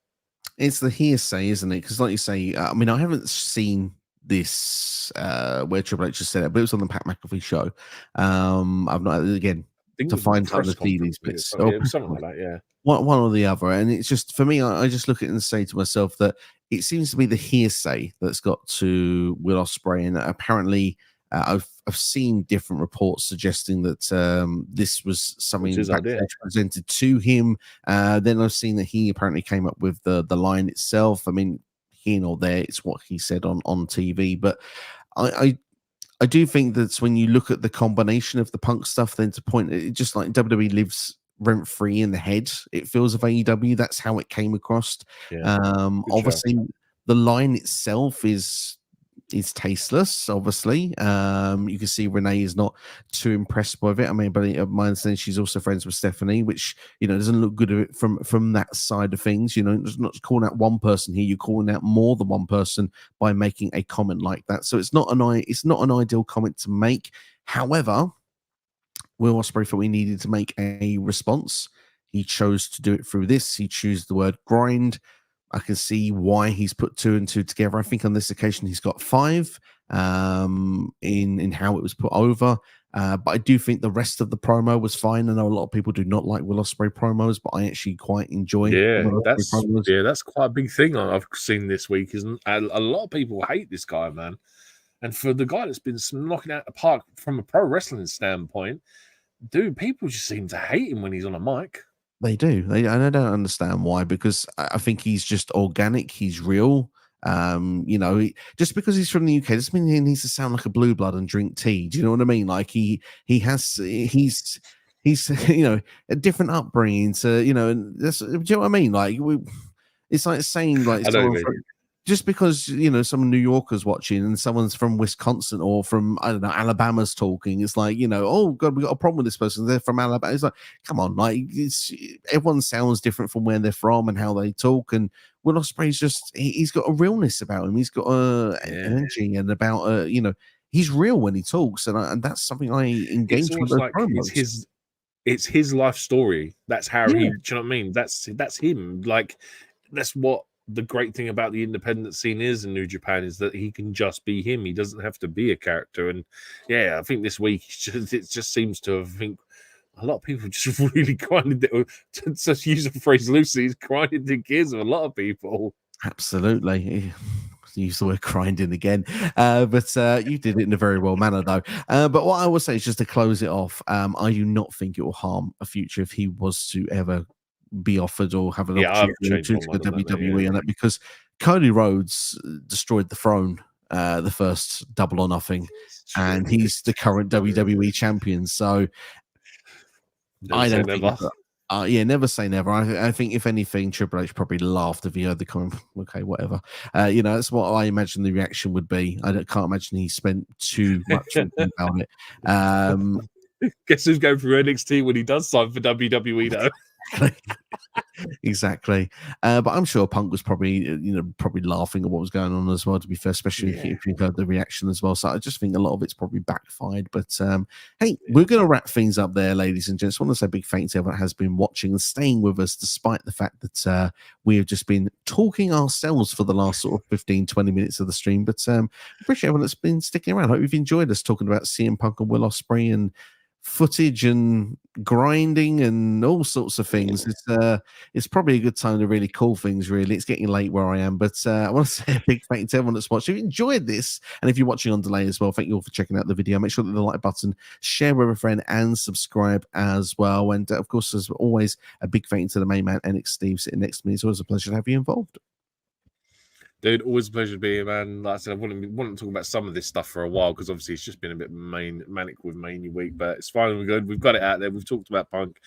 It's the hearsay, isn't it? Because like you say, I mean, I haven't seen this where Triple H has said it, but it was on the Pat McAfee show. I've not, again, to find time to see these bits. Something like that, yeah. One or the other. And it's just, for me, I just look at it and say to myself that it seems to be the hearsay that's got to Will Ospreay, and apparently I've seen different reports suggesting that this was something presented to him. Then I've seen that he apparently came up with the line itself. I mean, here nor there, it's what he said on TV. But I do think that when you look at the combination of the Punk stuff, then to point, it just like WWE lives rent free in the head, it feels, of AEW. That's how it came across. Yeah, obviously, the line itself is tasteless. Obviously, you can see Renee is not too impressed with it. I mean, but my understanding, she's also friends with Stephanie, which doesn't look good from that side of things. It's not calling out one person here; you're calling out more than one person by making a comment like that. So it's not an ideal comment to make. However, Will Ospreay thought we needed to make a response. He chose to do it through this. He chose the word grind. I can see why he's put 2 and 2 together. I think on this occasion he's got 5 in how it was put over. But I do think the rest of the promo was fine. I know a lot of people do not like Will Ospreay promos, but I actually quite enjoy. That's quite a big thing I've seen this week. Isn't a lot of people hate this guy, man. And for the guy that's been knocking out the park from a pro wrestling standpoint, dude, people just seem to hate him when he's on a mic. They do. And I don't understand why, because I think he's just organic. He's real. Just because he's from the UK doesn't mean he needs to sound like a blue blood and drink tea. Do you know what I mean? Like he's a different upbringing. So and that's, do you know what I mean? Like it's like saying like just because some New Yorkers watching and someone's from Wisconsin or from, I don't know, Alabama's talking, it's like, oh god, we got a problem with this person, they're from Alabama. It's like, come on, like everyone sounds different from where they're from and how they talk. And Will Ospreay's just he's got a realness about him. He's got energy and about he's real when he talks, and that's something I engage with. Like it's his life story. That's how he. Do you know what I mean? That's him. Like that's what the great thing about the independent scene is in New Japan, is that he can just be him. He doesn't have to be a character. And I think this week it just seems to have, I think a lot of people just really grinded it, to use a phrase loosely, he's grinded the gears of a lot of people. Absolutely. Use the word grinding again, but you did it in a very well manner though. But what I will say is, just to close it off, I do not think it will harm a future if he was to ever be offered or have an opportunity to go to WWE on it, because Cody Rhodes destroyed the throne the first Double or Nothing, and he's the current WWE champion. So I don't think never say never. I think if anything, Triple H probably laughed if he heard the comment. Okay, whatever. That's what I imagine the reaction would be. I can't imagine he spent too much thinking about it. Guess who's going through NXT when he does sign for WWE though? Exactly. But I'm sure Punk was probably, probably laughing at what was going on as well, to be fair, especially if you heard the reaction as well. So I just think a lot of it's probably backfired. But hey, we're going to wrap things up there, ladies and gents. I want to say a big thanks to everyone that has been watching and staying with us, despite the fact that we have just been talking ourselves for the last sort of 15, 20 minutes of the stream. But appreciate everyone that's been sticking around. Hope you've enjoyed us talking about CM Punk and Will Ospreay and footage and grinding and all sorts of things. It's probably a good time to really call things. Really, it's getting late where I am, but I want to say a big thank you to everyone that's watched. If you enjoyed this, and if you're watching on delay as well, thank you all for checking out the video. Make sure that the like button, share with a friend, and subscribe as well. And of course, as always, a big thank you to the main man, NX Steve, sitting next to me. It's always a pleasure to have you involved. Dude, always a pleasure to be here, man. Like I said, I wanted to talk about some of this stuff for a while because obviously it's just been a bit manic with Mania week, but it's fine. We're good. We've got it out there. We've talked about Punk.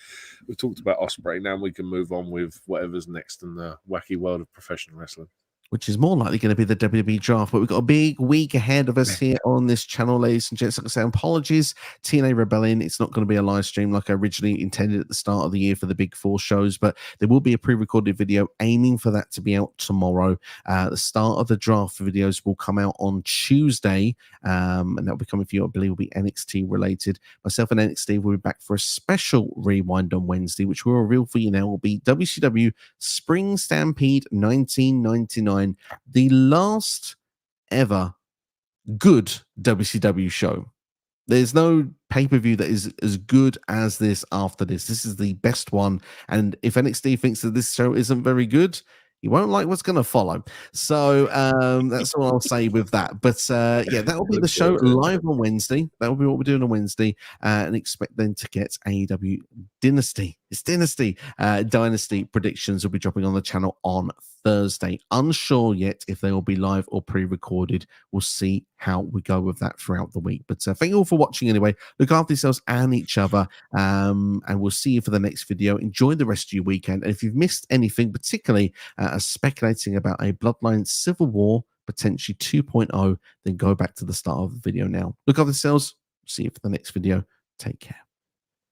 We've talked about Ospreay. Now we can move on with whatever's next in the wacky world of professional wrestling, which is more likely going to be the WWE Draft. But we've got a big week ahead of us here on this channel, ladies and gents. Like I say, apologies, TNA Rebellion. It's not going to be a live stream like I originally intended at the start of the year for the big four shows, but there will be a pre-recorded video aiming for that to be out tomorrow. The start of the draft videos will come out on Tuesday, and that'll be coming for you, I believe, will be NXT related. Myself and NXT will be back for a special rewind on Wednesday, which we'll reveal for you now will be WCW Spring Stampede 1999. The last ever good WCW show. There's no pay-per-view that is as good as this after this. This is the best one. And if NXT thinks that this show isn't very good, you won't like what's going to follow. So that's all I'll say with that. But yeah, that will be the show live on Wednesday. That will be what we're doing on Wednesday. And expect then to get AEW Dynasty. It's Dynasty. Dynasty predictions will be dropping on the channel on Thursday. Unsure yet if they will be live or pre-recorded. We'll see how we go with that throughout the week. But thank you all for watching anyway. Look after yourselves and each other. And we'll see you for the next video. Enjoy the rest of your weekend. And if you've missed anything, particularly speculating about a Bloodline Civil War, potentially 2.0, then go back to the start of the video now. Look after yourselves. See you for the next video. Take care.